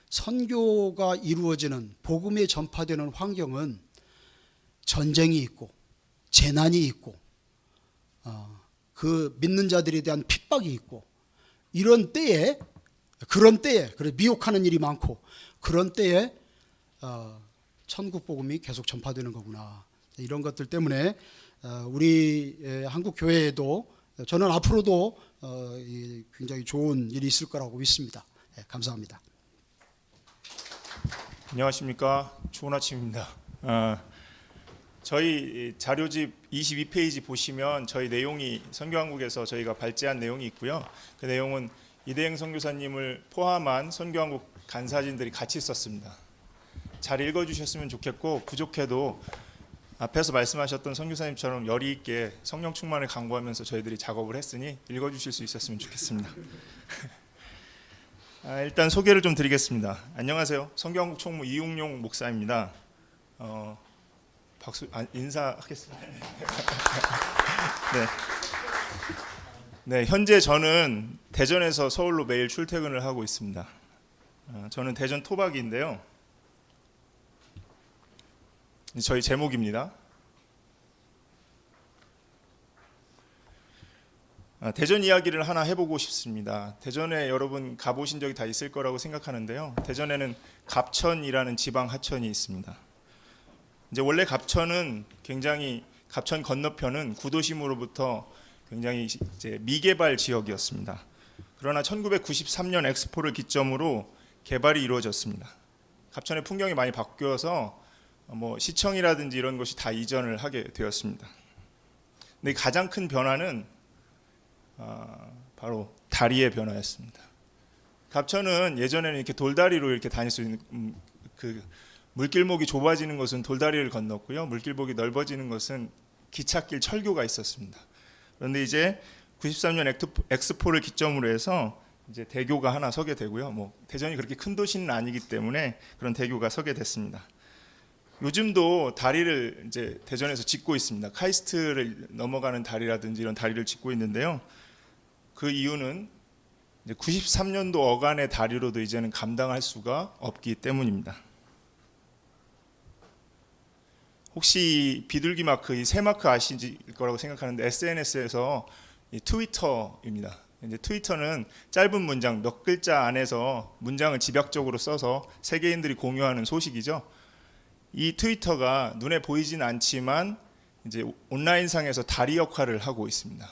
선교가 이루어지는 복음이 전파되는 환경은 전쟁이 있고 재난이 있고 그 믿는 자들에 대한 핍박이 있고 이런 때에 그래 미혹하는 일이 많고 그런 때에 천국 복음이 계속 전파되는 거구나. 이런 것들 때문에 우리 한국 교회에도 저는 앞으로도 굉장히 좋은 일이 있을 거라고 믿습니다. 감사합니다. 안녕하십니까. 좋은 아침입니다. 저희 자료집 22페이지 보시면 저희 내용이 선교한국에서 저희가 발제한 내용이 있고요. 그 내용은 이대행 선교사님을 포함한 선교한국 간사진들이 같이 썼습니다. 잘 읽어주셨으면 좋겠고 부족해도 앞에서 말씀하셨던 선교사님처럼 열의 있게 성령 충만을 강구하면서 저희들이 작업을 했으니 읽어주실 수 있었으면 좋겠습니다. 일단 소개를 좀 드리겠습니다. 안녕하세요. 선교한국 총무 이웅용 목사입니다. 박수 인사하겠습니다. 네, 현재 저는 대전에서 서울로 매일 출퇴근을 하고 있습니다. 저는 대전 토박이인데요. 저희 제목입니다. 대전 이야기를 하나 해보고 싶습니다. 대전에 여러분 가보신 적이 다 있을 거라고 생각하는데요. 대전에는 갑천이라는 지방 하천이 있습니다. 이제 원래 갑천은 굉장히 갑천 건너편은 구도심으로부터 굉장히 이제 미개발 지역이었습니다. 그러나 1993년 엑스포를 기점으로 개발이 이루어졌습니다. 갑천의 풍경이 많이 바뀌어서 뭐 시청이라든지 이런 것이 다 이전을 하게 되었습니다. 근데 가장 큰 변화는 바로 다리의 변화였습니다. 갑천은 예전에는 이렇게 돌다리로 이렇게 다닐 수 있는 그 물길목이 좁아지는 것은 돌다리를 건넜고요. 물길목이 넓어지는 것은 기찻길 철교가 있었습니다. 그런데 이제 93년 엑스포를 기점으로 해서 이제 대교가 하나 서게 되고요. 뭐 대전이 그렇게 큰 도시는 아니기 때문에 그런 대교가 서게 됐습니다. 요즘도 다리를 이제 대전에서 짓고 있습니다. 카이스트를 넘어가는 다리라든지 이런 다리를 짓고 있는데요. 그 이유는 이제 93년도 어간의 다리로도 이제는 감당할 수가 없기 때문입니다. 혹시 비둘기 마크, 이 새 마크 아시실 거라고 생각하는데 SNS에서 이 트위터입니다. 이제 트위터는 짧은 문장 몇 글자 안에서 문장을 집약적으로 써서 세계인들이 공유하는 소식이죠. 이 트위터가 눈에 보이진 않지만 이제 온라인상에서 다리 역할을 하고 있습니다.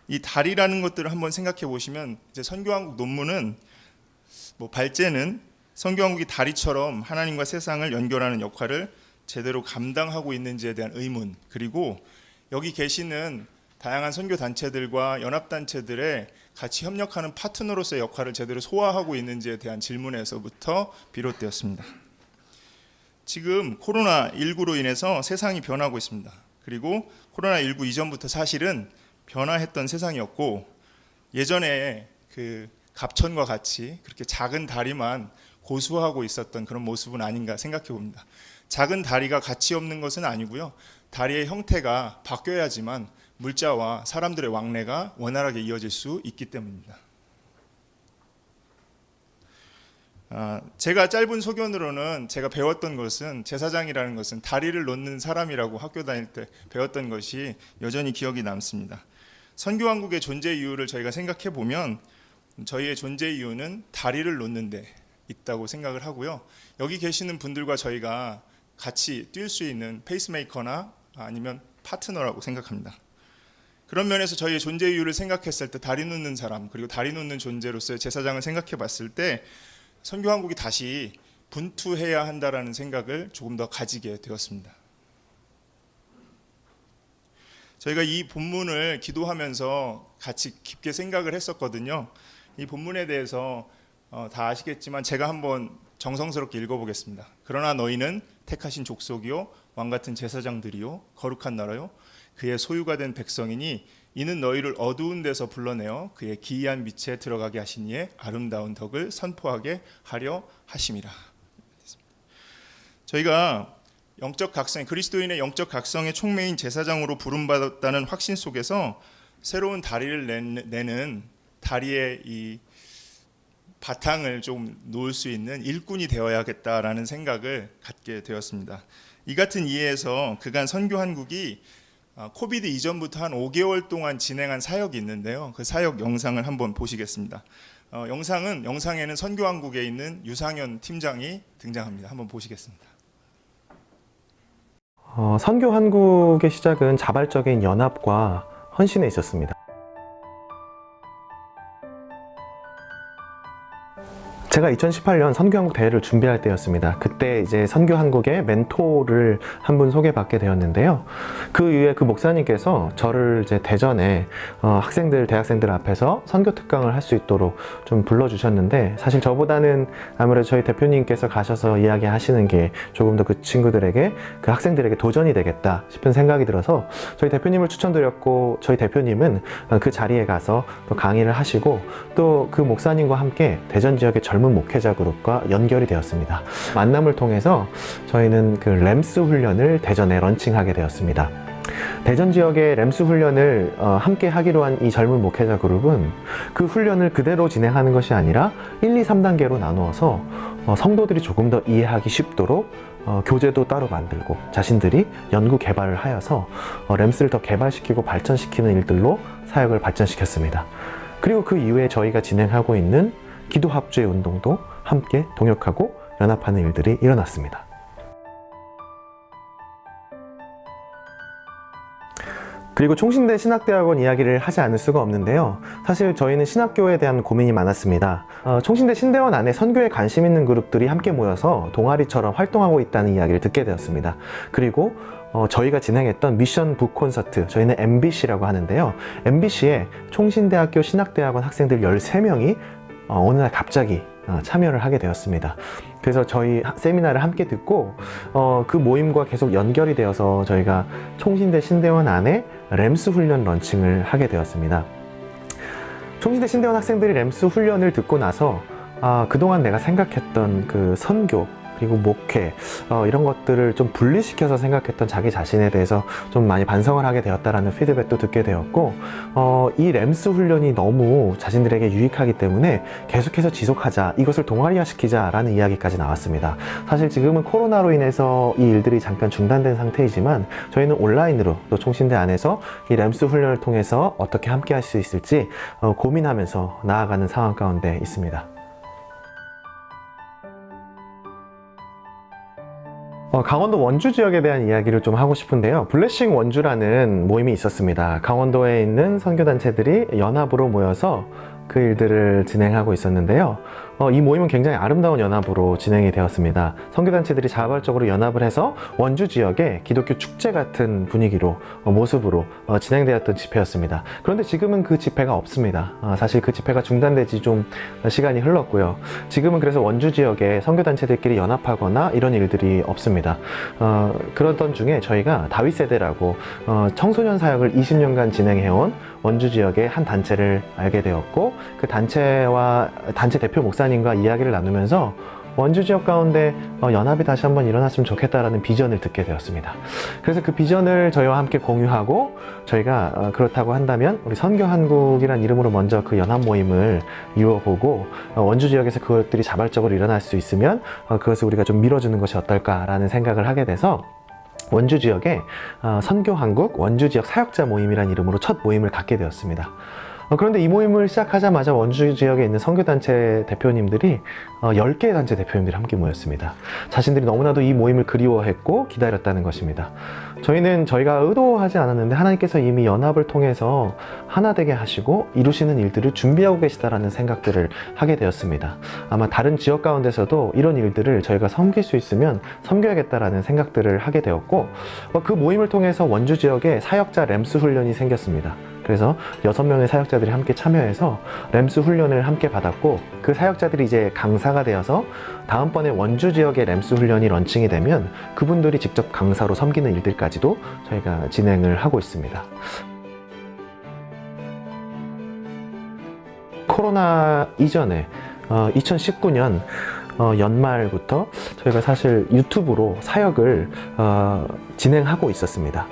이 다리라는 것들을 한번 생각해 보시면 이제 선교한국 논문은 뭐 발제는 선교한국이 다리처럼 하나님과 세상을 연결하는 역할을 제대로 감당하고 있는지에 대한 의문, 그리고 여기 계시는 다양한 선교 단체들과 연합 단체들의 같이 협력하는 파트너로서의 역할을 제대로 소화하고 있는지에 대한 질문에서부터 비롯되었습니다. 지금 코로나19로 인해서 세상이 변하고 있습니다. 그리고 코로나19 이전부터 사실은 변화했던 세상이었고, 예전에 그 갑천과 같이 그렇게 작은 다리만 고수하고 있었던 그런 모습은 아닌가 생각해 봅니다. 작은 다리가 가치 없는 것은 아니고요. 다리의 형태가 바뀌어야지만 물자와 사람들의 왕래가 원활하게 이어질 수 있기 때문입니다. 제가 짧은 소견으로는 제가 배웠던 것은, 제사장이라는 것은 다리를 놓는 사람이라고 학교 다닐 때 배웠던 것이 여전히 기억이 남습니다. 선교한국의 존재 이유를 저희가 생각해 보면 저희의 존재 이유는 다리를 놓는 데 있다고 생각을 하고요. 여기 계시는 분들과 저희가 같이 뛸 수 있는 페이스메이커나 아니면 파트너라고 생각합니다. 그런 면에서 저희의 존재 이유를 생각했을 때 다리 놓는 사람, 그리고 다리 놓는 존재로서의 제사장을 생각해 봤을 때 선교한국이 다시 분투해야 한다라는 생각을 조금 더 가지게 되었습니다. 저희가 이 본문을 기도하면서 같이 깊게 생각을 했었거든요. 이 본문에 대해서 다 아시겠지만 제가 한번 정성스럽게 읽어보겠습니다. 그러나 너희는 택하신 족속이요 왕같은 제사장들이요 거룩한 나라요 그의 소유가 된 백성이니 이는 너희를 어두운 데서 불러내어 그의 기이한 빛에 들어가게 하시니에 아름다운 덕을 선포하게 하려 하심이라. 저희가 영적 각성, 그리스도인의 영적 각성의 촉매인 제사장으로 부름받았다는 확신 속에서 새로운 다리를 내는 다리의 이 바탕을 좀 놓을 수 있는 일꾼이 되어야겠다라는 생각을 갖게 되었습니다. 이 같은 이해에서 그간 선교한국이 코비드 이전부터 한 5개월 동안 진행한 사역이 있는데요. 그 사역 영상을 한번 보시겠습니다. 영상에는 선교한국에 있는 유상현 팀장이 등장합니다. 한번 보시겠습니다. 선교한국의 시작은 자발적인 연합과 헌신에 있었습니다. 제가 2018년 선교한국 대회를 준비할 때였습니다. 그때 이제 선교한국의 멘토를 한 분 소개받게 되었는데요. 그 이후에 그 목사님께서 저를 이제 대전에 대학생들 앞에서 선교 특강을 할 수 있도록 좀 불러주셨는데, 사실 저보다는 아무래도 저희 대표님께서 가셔서 이야기하시는 게 조금 더 그 친구들에게, 그 학생들에게 도전이 되겠다 싶은 생각이 들어서 저희 대표님을 추천드렸고, 저희 대표님은 그 자리에 가서 또 강의를 하시고, 또 그 목사님과 함께 대전 지역의 젊은 목회자 그룹과 연결이 되었습니다. 만남을 통해서 저희는 그 램스 훈련을 대전에 런칭하게 되었습니다. 대전 지역의 램스 훈련을 함께 하기로 한 이 젊은 목회자 그룹은 그 훈련을 그대로 진행하는 것이 아니라 1, 2, 3단계로 나누어서 성도들이 조금 더 이해하기 쉽도록 교재도 따로 만들고 자신들이 연구 개발을 하여서 램스를 더 개발시키고 발전시키는 일들로 사역을 발전시켰습니다. 그리고 그 이후에 저희가 진행하고 있는 기도 합주의 운동도 함께 동역하고 연합하는 일들이 일어났습니다. 그리고 총신대 신학대학원 이야기를 하지 않을 수가 없는데요. 사실 저희는 신학교에 대한 고민이 많았습니다. 총신대 신대원 안에 선교에 관심 있는 그룹들이 함께 모여서 동아리처럼 활동하고 있다는 이야기를 듣게 되었습니다. 그리고 저희가 진행했던 미션 북 콘서트, 저희는 MBC라고 하는데요. MBC에 총신대학교 신학대학원 학생들 13명이 어느 날 갑자기 참여를 하게 되었습니다. 그래서 저희 세미나를 함께 듣고 그 모임과 계속 연결이 되어서 저희가 총신대 신대원 안에 램스 훈련 런칭을 하게 되었습니다. 총신대 신대원 학생들이 램스 훈련을 듣고 나서 그동안 내가 생각했던 그 선교 그리고 목회 이런 것들을 좀 분리시켜서 생각했던 자기 자신에 대해서 좀 많이 반성을 하게 되었다라는 피드백도 듣게 되었고 이 램스 훈련이 너무 자신들에게 유익하기 때문에 계속해서 지속하자, 이것을 동아리화 시키자라는 이야기까지 나왔습니다. 사실 지금은 코로나로 인해서 이 일들이 잠깐 중단된 상태이지만 저희는 온라인으로 또 총신대 안에서 이 램스 훈련을 통해서 어떻게 함께 할 수 있을지 고민하면서 나아가는 상황 가운데 있습니다. 강원도 원주 지역에 대한 이야기를 좀 하고 싶은데요. 블레싱 원주라는 모임이 있었습니다. 강원도에 있는 선교단체들이 연합으로 모여서 그 일들을 진행하고 있었는데요. 이 모임은 굉장히 아름다운 연합으로 진행이 되었습니다. 선교단체들이 자발적으로 연합을 해서 원주 지역에 기독교 축제 같은 분위기로 모습으로 진행되었던 집회였습니다. 그런데 지금은 그 집회가 없습니다. 사실 그 집회가 중단된 지 좀 시간이 흘렀고요. 지금은 그래서 원주 지역에 선교단체들끼리 연합하거나 이런 일들이 없습니다. 그러던 중에 저희가 다윗세대라고 청소년 사역을 20년간 진행해온 원주 지역의 한 단체를 알게 되었고, 그 단체와 단체 대표 목사님과 이야기를 나누면서 원주 지역 가운데 연합이 다시 한번 일어났으면 좋겠다라는 비전을 듣게 되었습니다. 그래서 그 비전을 저희와 함께 공유하고, 저희가 그렇다고 한다면 우리 선교한국이란 이름으로 먼저 그 연합 모임을 이루어보고 원주 지역에서 그것들이 자발적으로 일어날 수 있으면 그것을 우리가 좀 밀어주는 것이 어떨까라는 생각을 하게 돼서 원주 지역에 선교한국 원주 지역 사역자 모임이라는 이름으로 첫 모임을 갖게 되었습니다. 그런데 이 모임을 시작하자마자 원주 지역에 있는 선교단체 대표님들이 10개의 단체 대표님들이 함께 모였습니다. 자신들이 너무나도 이 모임을 그리워했고 기다렸다는 것입니다. 저희가 의도하지 않았는데 하나님께서 이미 연합을 통해서 하나 되게 하시고 이루시는 일들을 준비하고 계시다라는 생각들을 하게 되었습니다. 아마 다른 지역 가운데서도 이런 일들을 저희가 섬길 수 있으면 섬겨야겠다라는 생각들을 하게 되었고, 그 모임을 통해서 원주 지역에 사역자 램스 훈련이 생겼습니다. 그래서 6명의 사역자들이 함께 참여해서 램스 훈련을 함께 받았고, 그 사역자들이 이제 강사가 되어서 다음번에 원주 지역의 램스 훈련이 런칭이 되면 그분들이 직접 강사로 섬기는 일들까지도 저희가 진행을 하고 있습니다. 코로나 이전에 2019년 연말부터 저희가 사실 유튜브로 사역을 진행하고 있었습니다.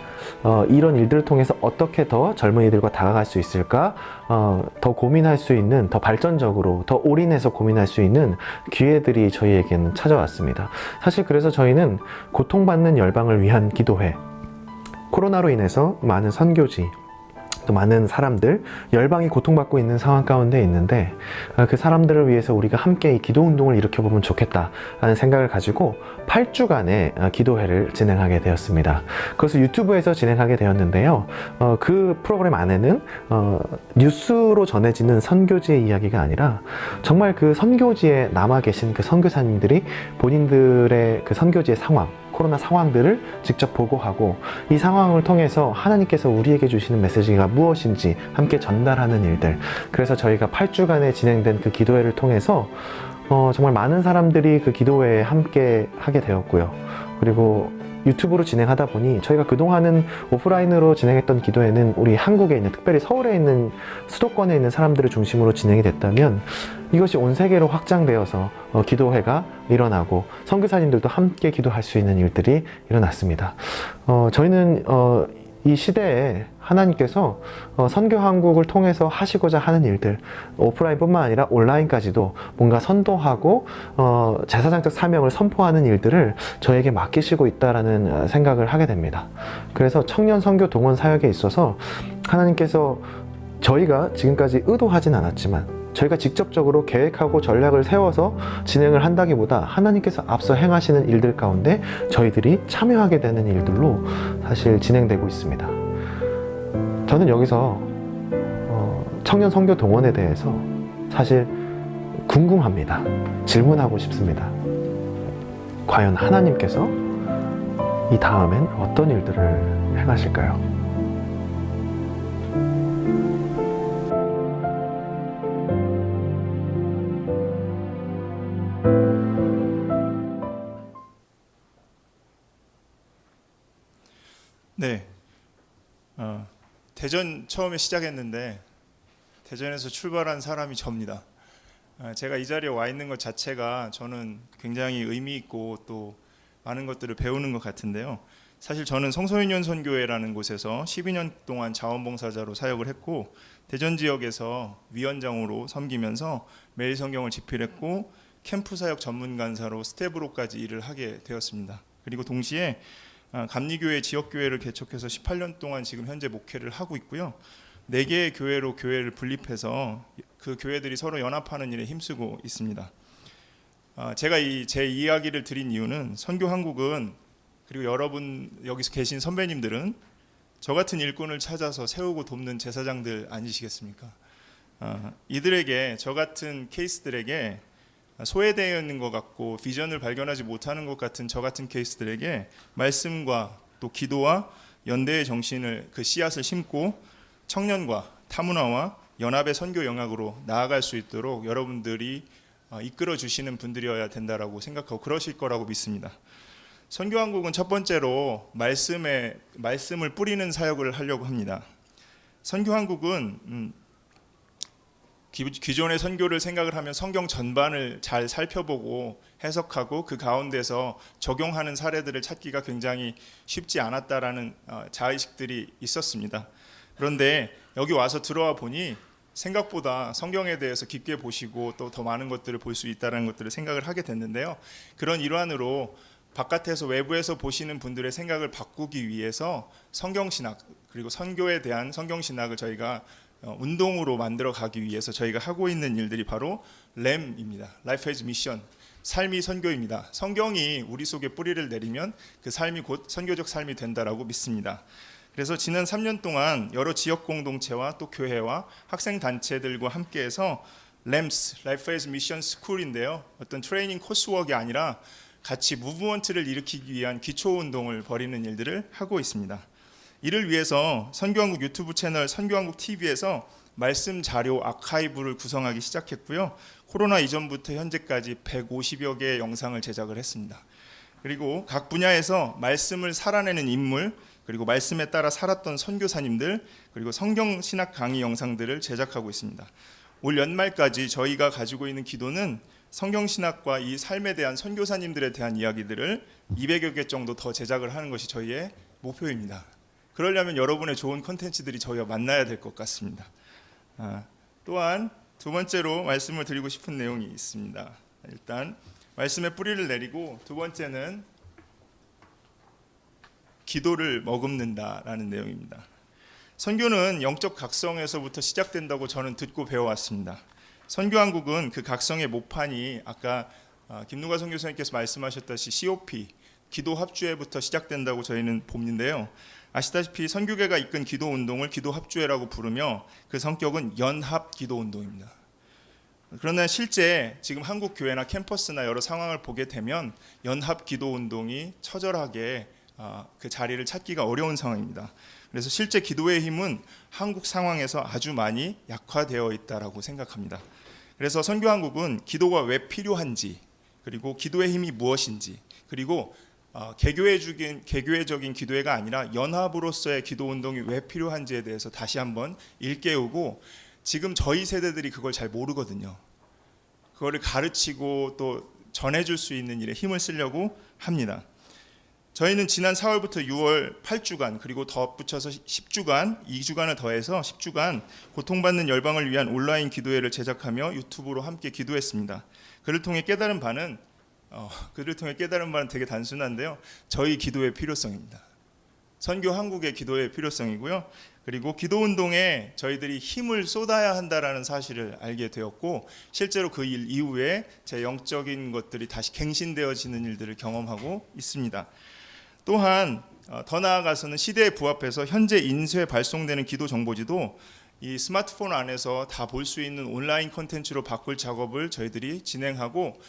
이런 일들을 통해서 어떻게 더 젊은이들과 다가갈 수 있을까, 더 고민할 수 있는, 더 발전적으로, 더 올인해서 고민할 수 있는 기회들이 저희에게는 찾아왔습니다. 사실 그래서 저희는 고통받는 열방을 위한 기도회, 코로나로 인해서 많은 선교지, 또 많은 사람들, 열방이 고통받고 있는 상황 가운데 있는데 그 사람들을 위해서 우리가 함께 이 기도 운동을 일으켜보면 좋겠다라는 생각을 가지고 8주간의 기도회를 진행하게 되었습니다. 그것을 유튜브에서 진행하게 되었는데요. 그 프로그램 안에는 뉴스로 전해지는 선교지의 이야기가 아니라 정말 그 선교지에 남아 계신 그 선교사님들이 본인들의 그 선교지의 상황, 코로나 상황들을 직접 보고하고 이 상황을 통해서 하나님께서 우리에게 주시는 메시지가 무엇인지 함께 전달하는 일들, 그래서 저희가 8주간에 진행된 그 기도회를 통해서 정말 많은 사람들이 그 기도회에 함께 하게 되었고요. 그리고 유튜브로 진행하다 보니 저희가 그동안은 오프라인으로 진행했던 기도회는 우리 한국에 있는, 특별히 서울에 있는 수도권에 있는 사람들을 중심으로 진행이 됐다면 이것이 온 세계로 확장되어서 기도회가 일어나고 선교사님들도 함께 기도할 수 있는 일들이 일어났습니다. 저희는 이 시대에 하나님께서 선교한국을 통해서 하시고자 하는 일들, 오프라인뿐만 아니라 온라인까지도 뭔가 선도하고 제사장적 사명을 선포하는 일들을 저에게 맡기시고 있다라는 생각을 하게 됩니다. 그래서 청년 선교 동원 사역에 있어서 하나님께서 저희가 지금까지 의도하진 않았지만 저희가 직접적으로 계획하고 전략을 세워서 진행을 한다기보다 하나님께서 앞서 행하시는 일들 가운데 저희들이 참여하게 되는 일들로 사실 진행되고 있습니다. 저는 여기서 청년 선교 동원에 대해서 사실 궁금합니다. 질문하고 싶습니다. 과연 하나님께서 이 다음엔 어떤 일들을 행하실까요? 네, 대전 처음에 시작했는데 대전에서 출발한 사람이 접니다. 제가 이 자리에 와 있는 것 자체가 저는 굉장히 의미 있고 또 많은 것들을 배우는 것 같은데요. 사실 저는 성소윤현 선교회라는 곳에서 12년 동안 자원봉사자로 사역을 했고 대전 지역에서 위원장으로 섬기면서 매일 성경을 집필했고 캠프 사역 전문 간사로 스텝으로까지 일을 하게 되었습니다. 그리고 동시에 감리교회 지역교회를 개척해서 18년 동안 지금 현재 목회를 하고 있고요. 4개의 교회로 교회를 분립해서 그 교회들이 서로 연합하는 일에 힘쓰고 있습니다. 제가 제 이야기를 드린 이유는 선교한국은, 그리고 여러분 여기서 계신 선배님들은 저 같은 일꾼을 찾아서 세우고 돕는 제사장들 아니시겠습니까? 이들에게, 저 같은 케이스들에게 소외되어 있는 것 같고 비전을 발견하지 못하는 것 같은 저 같은 케이스들에게 말씀과 또 기도와 연대의 정신을, 그 씨앗을 심고 청년과 타문화와 연합의 선교 영역으로 나아갈 수 있도록 여러분들이 이끌어 주시는 분들이어야 된다라고 생각하고 그러실 거라고 믿습니다. 선교한국은 첫 번째로 말씀을 뿌리는 사역을 하려고 합니다. 선교한국은 기존의 선교를 생각을 하면 성경 전반을 잘 살펴보고 해석하고 그 가운데서 적용하는 사례들을 찾기가 굉장히 쉽지 않았다라는 자의식들이 있었습니다. 그런데 여기 와서 들어와 보니 생각보다 성경에 대해서 깊게 보시고 또 더 많은 것들을 볼 수 있다는 것들을 생각을 하게 됐는데요. 그런 일환으로 바깥에서 외부에서 보시는 분들의 생각을 바꾸기 위해서 성경신학 그리고 선교에 대한 성경신학을 저희가 운동으로 만들어 가기 위해서 저희가 하고 있는 일들이 바로 램입니다. Life as Mission, 삶이 선교입니다. 성경이 우리 속에 뿌리를 내리면 그 삶이 곧 선교적 삶이 된다라고 믿습니다. 그래서 지난 3년 동안 여러 지역 공동체와 또 교회와 학생 단체들과 함께해서 램스, Life as Mission School인데요. 어떤 트레이닝 코스웍이 아니라 같이 무브먼트를 일으키기 위한 기초 운동을 벌이는 일들을 하고 있습니다. 이를 위해서 선교한국 유튜브 채널 선교한국 TV에서 말씀 자료 아카이브를 구성하기 시작했고요. 코로나 이전부터 현재까지 150여 개의 영상을 제작을 했습니다. 그리고 각 분야에서 말씀을 살아내는 인물, 그리고 말씀에 따라 살았던 선교사님들, 그리고 성경 신학 강의 영상들을 제작하고 있습니다. 올 연말까지 저희가 가지고 있는 기도는 성경 신학과 이 삶에 대한 선교사님들에 대한 이야기들을 200여 개 정도 더 제작을 하는 것이 저희의 목표입니다. 그러려면 여러분의 좋은 콘텐츠들이 저희와 만나야 될 것 같습니다. 또한 두 번째로 말씀을 드리고 싶은 내용이 있습니다. 일단 말씀의 뿌리를 내리고 두 번째는 기도를 머금는다라는 내용입니다. 선교는 영적 각성에서부터 시작된다고 저는 듣고 배워왔습니다. 선교한국은 그 각성의 모판이 아까 김누가 선교사님께서 말씀하셨다시피 COP, 기도 합주회부터 시작된다고 저희는 봅는데요. 아시다시피 선교계가 이끈 기도 운동을 기도 합주회라고 부르며 그 성격은 연합 기도 운동입니다. 그러나 실제 지금 한국 교회나 캠퍼스나 여러 상황을 보게 되면 연합 기도 운동이 처절하게 그 자리를 찾기가 어려운 상황입니다. 그래서 실제 기도의 힘은 한국 상황에서 아주 많이 약화되어 있다라고 생각합니다. 그래서 선교한국은 기도가 왜 필요한지, 그리고 기도의 힘이 무엇인지, 그리고 개교회적인 기도회가 아니라 연합으로서의 기도 운동이 왜 필요한지에 대해서 다시 한번 일깨우고, 지금 저희 세대들이 그걸 잘 모르거든요. 그거를 가르치고 또 전해줄 수 있는 일에 힘을 쓰려고 합니다. 저희는 지난 4월부터 6월 8주간 그리고 덧붙여서 10주간, 2주간을 더해서 10주간 고통받는 열방을 위한 온라인 기도회를 제작하며 유튜브로 함께 기도했습니다. 그를 통해 깨달은 바는 되게 단순한데요. 저희 기도의 필요성입니다. 선교 한국의 기도의 필요성이고요. 그리고 기도 운동에 저희들이 힘을 쏟아야 한다라는 사실을 알게 되었고, 실제로 그 일 이후에 제 영적인 것들이 다시 갱신되어지는 일들을 경험하고 있습니다. 또한 더 나아가서는 시대에 부합해서 현재 인쇄 발송되는 기도 정보지도 이 스마트폰 안에서 다 볼 수 있는 온라인 콘텐츠로 바꿀 작업을 저희들이 진행하고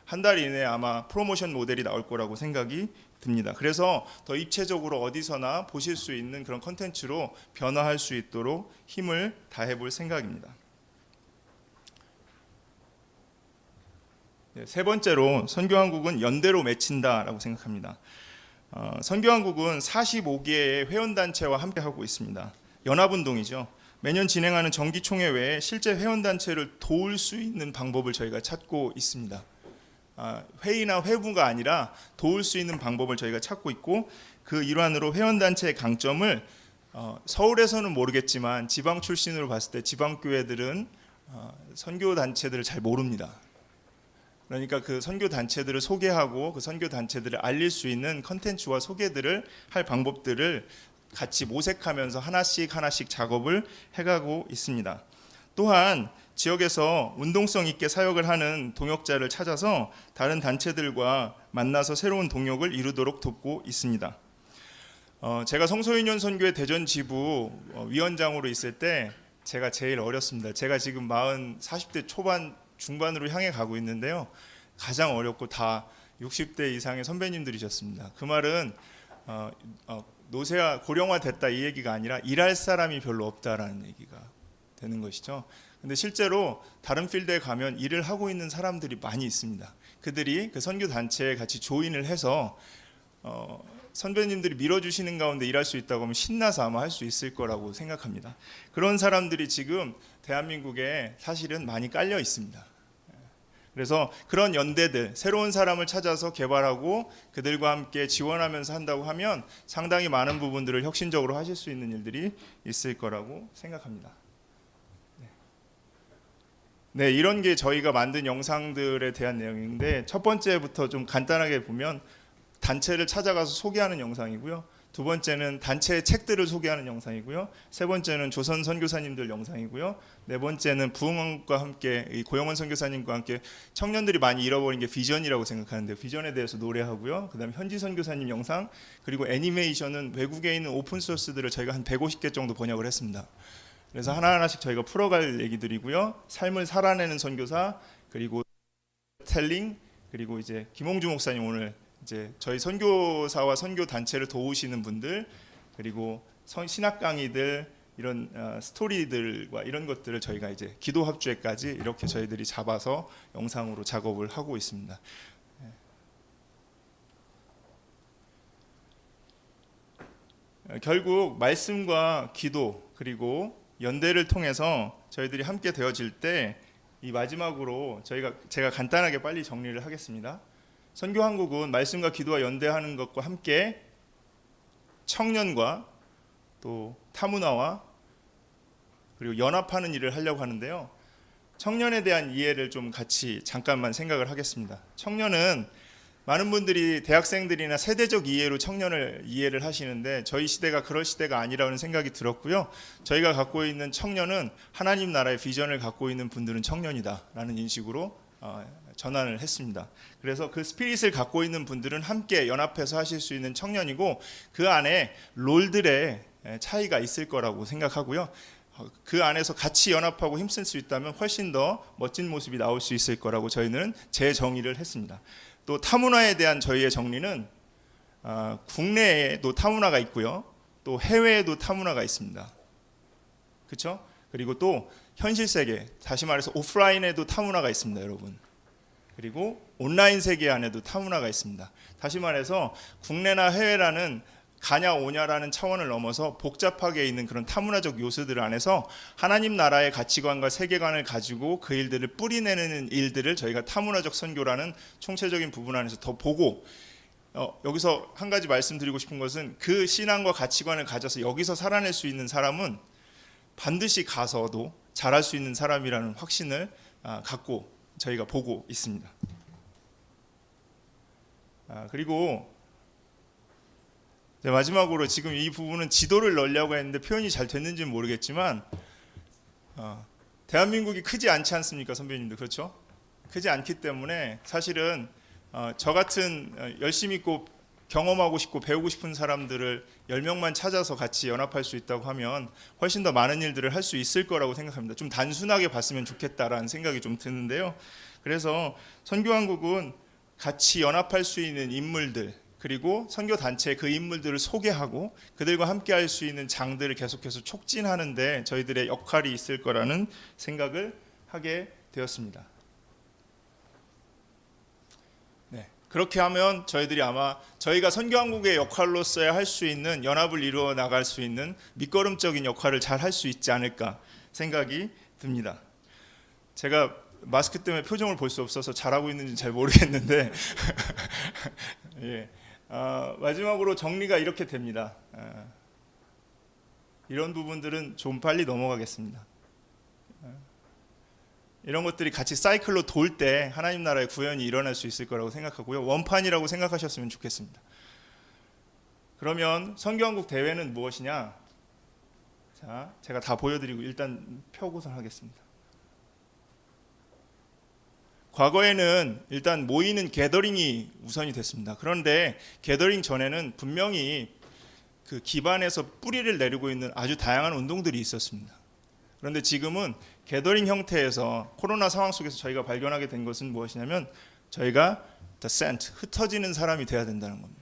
한 달 이내에 아마 프로모션 모델이 나올 거라고 생각이 듭니다. 그래서 더 입체적으로 어디서나 보실 수 있는 그런 콘텐츠로 변화할 수 있도록 힘을 다해 볼 생각입니다. 세 번째로 선교한국은 연대로 맺힌다라고 생각합니다. 선교한국은 45개의 회원단체와 함께하고 있습니다. 연합운동이죠. 매년 진행하는 정기총회 외에 실제 회원단체를 도울 수 있는 방법을 저희가 찾고 있습니다. 회의나 회부가 아니라 도울 수 있는 방법을 저희가 찾고 있고, 그 일환으로 회원단체의 강점을 서울에서는 모르겠지만 지방 출신으로 봤을 때 지방교회들은 선교단체들을 잘 모릅니다. 그러니까 그 선교단체들을 소개하고 그 선교단체들을 알릴 수 있는 컨텐츠와 소개들을 할 방법들을 같이 모색하면서 하나씩 작업을 해가고 있습니다. 또한 지역에서 운동성 있게 사역을 하는 동역자를 찾아서 다른 단체들과 만나서 새로운 동역을 이루도록 돕고 있습니다. 제가 성소유년 선교회 대전 지부 위원장으로 있을 때 제가 제일 어렸습니다. 제가 지금 40대 초반 중반으로 향해 가고 있는데요. 가장 어렵고 다 60대 이상의 선배님들이셨습니다. 그 말은 노쇠화 고령화 됐다 이 얘기가 아니라 일할 사람이 별로 없다라는 얘기가 되는 것이죠. 근데 실제로 다른 필드에 가면 일을 하고 있는 사람들이 많이 있습니다. 그들이 그 선교 단체에 같이 조인을 해서 선배님들이 밀어주시는 가운데 일할 수 있다고 하면 신나서 아마 할 수 있을 거라고 생각합니다. 그런 사람들이 지금 대한민국에 사실은 많이 깔려 있습니다. 그래서 그런 연대들, 새로운 사람을 찾아서 개발하고 그들과 함께 지원하면서 한다고 하면 상당히 많은 부분들을 혁신적으로 하실 수 있는 일들이 있을 거라고 생각합니다. 네, 이런 게 저희가 만든 영상들에 대한 내용인데, 첫 번째부터 좀 간단하게 보면 단체를 찾아가서 소개하는 영상이고요. 두 번째는 단체의 책들을 소개하는 영상이고요. 세 번째는 조선 선교사님들 영상이고요. 네 번째는 부흥원과 함께 이 고영원 선교사님과 함께 청년들이 많이 잃어버린 게 비전이라고 생각하는데 비전에 대해서 노래하고요. 그다음에 현지 선교사님 영상, 그리고 애니메이션은 외국에 있는 오픈 소스들을 저희가 한 150개 정도 번역을 했습니다. 그래서 하나하나씩 저희가 풀어갈 얘기들이고요. 삶을 살아내는 선교사, 그리고 텔링, 그리고 이제 김홍주 목사님 오늘 이제 저희 선교사와 선교 단체를 도우시는 분들, 그리고 신학 강의들, 이런 스토리들과 이런 것들을 저희가 이제 기도 합주회까지 이렇게 저희들이 잡아서 영상으로 작업을 하고 있습니다. 결국 말씀과 기도 그리고 연대를 통해서 저희들이 함께 되어질 때 이 마지막으로 제가 간단하게 빨리 정리를 하겠습니다. 선교한국은 말씀과 기도와 연대하는 것과 함께 청년과 또 타문화와 그리고 연합하는 일을 하려고 하는데요. 청년에 대한 이해를 좀 같이 잠깐만 생각을 하겠습니다. 청년은 많은 분들이 대학생들이나 세대적 이해로 청년을 이해를 하시는데 저희 시대가 그럴 시대가 아니라는 생각이 들었고요. 저희가 갖고 있는 청년은 하나님 나라의 비전을 갖고 있는 분들은 청년이다라는 인식으로 전환을 했습니다. 그래서 그 스피릿을 갖고 있는 분들은 함께 연합해서 하실 수 있는 청년이고, 그 안에 롤들의 차이가 있을 거라고 생각하고요. 그 안에서 같이 연합하고 힘쓸 수 있다면 훨씬 더 멋진 모습이 나올 수 있을 거라고 저희는 재정의를 했습니다. 또 타문화에 대한 저희의 정리는 국내에도 타문화가 있고요. 또 해외에도 타문화가 있습니다. 그렇죠? 그리고 또 현실 세계, 다시 말해서 오프라인에도 타문화가 있습니다, 여러분. 그리고 온라인 세계 안에도 타문화가 있습니다. 다시 말해서 국내나 해외라는 가냐 오냐라는 차원을 넘어서 복잡하게 있는 그런 타문화적 요소들 안에서 하나님 나라의 가치관과 세계관을 가지고 그 일들을 뿌리내는 일들을 저희가 타문화적 선교라는 총체적인 부분 안에서 더 보고, 여기서 한 가지 말씀드리고 싶은 것은 그 신앙과 가치관을 가져서 여기서 살아낼 수 있는 사람은 반드시 가서도 잘할 수 있는 사람이라는 확신을 갖고 저희가 보고 있습니다. 그리고 이제 마지막으로 지금 이 부분은 지도를 넣으려고 했는데 표현이 잘 됐는지는 모르겠지만 대한민국이 크지 않지 않습니까, 선배님들? 그렇죠? 크지 않기 때문에 사실은 저 같은 열심히 있고 경험하고 싶고 배우고 싶은 사람들을 10명만 찾아서 같이 연합할 수 있다고 하면 훨씬 더 많은 일들을 할 수 있을 거라고 생각합니다. 좀 단순하게 봤으면 좋겠다라는 생각이 좀 드는데요. 그래서 선교한국은 같이 연합할 수 있는 인물들, 그리고 선교단체 그 인물들을 소개하고 그들과 함께 할 수 있는 장들을 계속해서 촉진하는 데 저희들의 역할이 있을 거라는 생각을 하게 되었습니다. 네, 그렇게 하면 저희들이 아마 저희가 선교한국의 역할로서야 할 수 있는 연합을 이루어 나갈 수 있는 밑거름적인 역할을 잘 할 수 있지 않을까 생각이 듭니다. 제가 마스크 때문에 표정을 볼 수 없어서 잘하고 있는지 잘 모르겠는데 예. 마지막으로 정리가 이렇게 됩니다. 이런 부분들은 좀 빨리 넘어가겠습니다. 이런 것들이 같이 사이클로 돌 때 하나님 나라의 구현이 일어날 수 있을 거라고 생각하고요. 원판이라고 생각하셨으면 좋겠습니다. 그러면 선교한국 대회는 무엇이냐? 자, 제가 다 보여드리고 일단 펴고선 하겠습니다. 과거에는 일단 모이는 게더링이 우선이 됐습니다. 그런데 게더링 전에는 분명히 그 기반에서 뿌리를 내리고 있는 아주 다양한 운동들이 있었습니다. 그런데 지금은 게더링 형태에서 코로나 상황 속에서 저희가 발견하게 된 것은 무엇이냐면 저희가 the sent, 흩어지는 사람이 돼야 된다는 겁니다.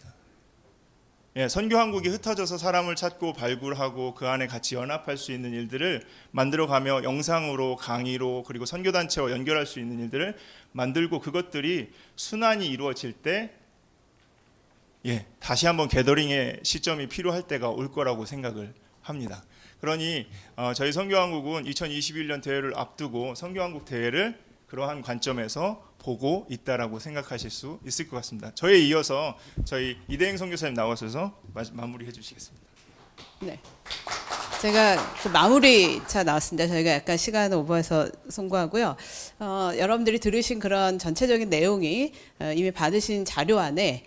예, 선교한국이 흩어져서 사람을 찾고 발굴하고 그 안에 같이 연합할 수 있는 일들을 만들어가며 영상으로 강의로 그리고 선교단체와 연결할 수 있는 일들을 만들고 그것들이 순환이 이루어질 때 다시 한번 게더링의 시점이 필요할 때가 올 거라고 생각을 합니다. 그러니 저희 선교한국은 2021년 대회를 앞두고 선교한국 대회를 그러한 관점에서 보고 있다라고 생각하실 수 있을 것 같습니다. 저에 이어서 저희 이대행 선교사님 나와주셔서 마무리해 주시겠습니다. 네. 제가 그 마무리 차 나왔습니다. 저희가 약간 시간 오버해서 송구하고요. 여러분들이 들으신 그런 전체적인 내용이 이미 받으신 자료 안에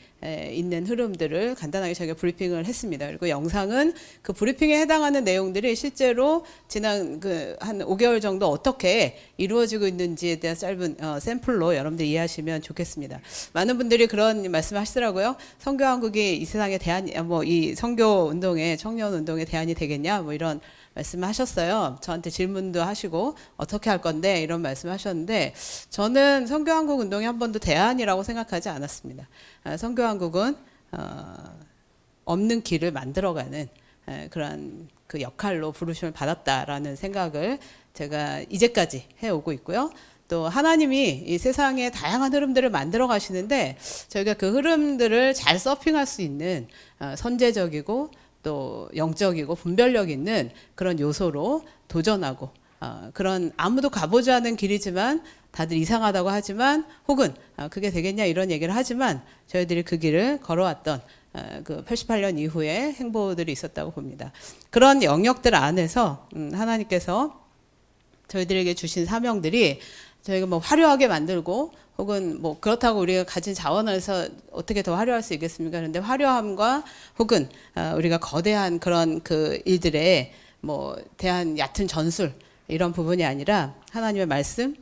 있는 흐름들을 간단하게 저희가 브리핑을 했습니다. 그리고 영상은 그 브리핑에 해당하는 내용들이 실제로 지난 그 한 5개월 정도 어떻게 이루어지고 있는지에 대한 짧은 샘플로 여러분들 이해하시면 좋겠습니다. 많은 분들이 그런 말씀하시더라고요. 선교한국이 이 세상의 대안, 이 선교 운동의 청년 운동의 대안이 되겠냐, 이런 말씀하셨어요. 저한테 질문도 하시고 어떻게 할 건데 이런 말씀하셨는데 저는 선교한국 운동이 한 번도 대안이라고 생각하지 않았습니다. 선교한국은 없는 길을 만들어가는 그런 그 역할로 부르심을 받았다라는 생각을 제가 이제까지 해오고 있고요. 또 하나님이 이 세상에 다양한 흐름들을 만들어 가시는데 저희가 그 흐름들을 잘 서핑할 수 있는 선제적이고 또 영적이고 분별력 있는 그런 요소로 도전하고 그런 아무도 가보지 않은 길이지만 다들 이상하다고 하지만 혹은 그게 되겠냐 이런 얘기를 하지만 저희들이 그 길을 걸어왔던 그 88년 이후에 행보들이 있었다고 봅니다. 그런 영역들 안에서 하나님께서 저희들에게 주신 사명들이 저희가 뭐 화려하게 만들고 혹은 뭐 그렇다고 우리가 가진 자원에서 어떻게 더 화려할 수 있겠습니까? 그런데 화려함과 혹은 우리가 거대한 그런 그 일들에 뭐 대한 얕은 전술 이런 부분이 아니라 하나님의 말씀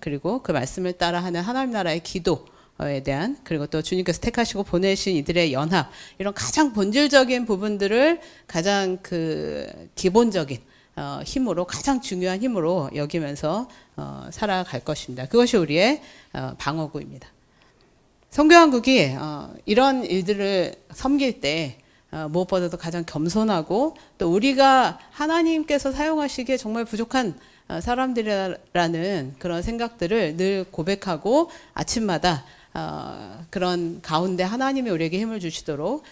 그리고 그 말씀을 따라하는 하나님 나라의 기도에 대한 그리고 또 주님께서 택하시고 보내신 이들의 연합 이런 가장 본질적인 부분들을 가장 그 기본적인 힘으로 가장 중요한 힘으로 여기면서 살아갈 것입니다. 그것이 우리의 방어구입니다. 선교한국이 이런 일들을 섬길 때 무엇보다도 가장 겸손하고 또 우리가 하나님께서 사용하시기에 정말 부족한 사람들이라는 그런 생각들을 늘 고백하고 아침마다 그런 가운데 하나님이 우리에게 힘을 주시도록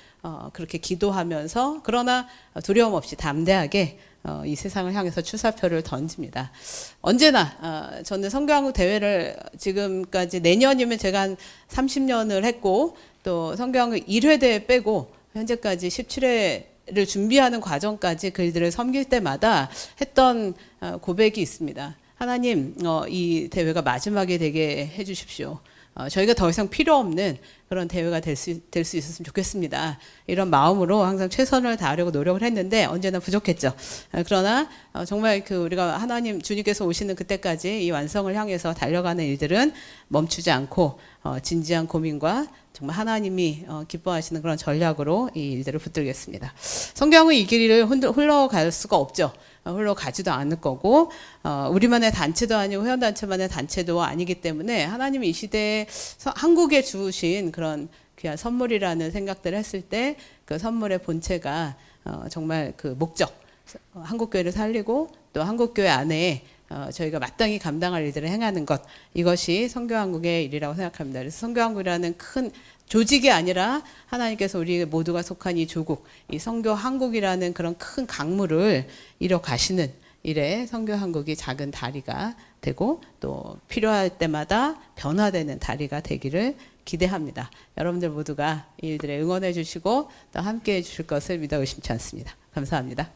그렇게 기도하면서 그러나 두려움 없이 담대하게 이 세상을 향해서 출사표를 던집니다. 언제나 저는 선교한국 대회를 지금까지 내년이면 제가 한 30년을 했고 또 선교한국 1회 대회 빼고 현재까지 17회를 준비하는 과정까지 그들을 섬길 때마다 했던 고백이 있습니다. 하나님 이 대회가 마지막이 되게 해주십시오. 저희가 더 이상 필요 없는 그런 대회가 될 수 있었으면 좋겠습니다. 이런 마음으로 항상 최선을 다하려고 노력을 했는데 언제나 부족했죠. 그러나 정말 우리가 하나님 주님께서 오시는 그때까지 이 완성을 향해서 달려가는 일들은 멈추지 않고 진지한 고민과 정말 하나님이 기뻐하시는 그런 전략으로 이 일들을 붙들겠습니다. 성경은 이 길을 흘러갈 수가 없죠. 흘러가지도 않을 거고 우리만의 단체도 아니고 회원단체만의 단체도 아니기 때문에 하나님이 이 시대에 한국에 주신 그런 귀한 선물이라는 생각들을 했을 때 그 선물의 본체가 정말 그 목적, 한국교회를 살리고 또 한국교회 안에 저희가 마땅히 감당할 일들을 행하는 것, 이것이 선교한국의 일이라고 생각합니다. 그래서 선교한국이라는 큰 조직이 아니라 하나님께서 우리 모두가 속한 이 조국, 이 선교한국이라는 그런 큰 강물을 이뤄가시는 일에 선교한국이 작은 다리가 되고 또 필요할 때마다 변화되는 다리가 되기를 기대합니다. 여러분들 모두가 이 일들에 응원해 주시고 또 함께해 주실 것을 믿어 의심치 않습니다. 감사합니다.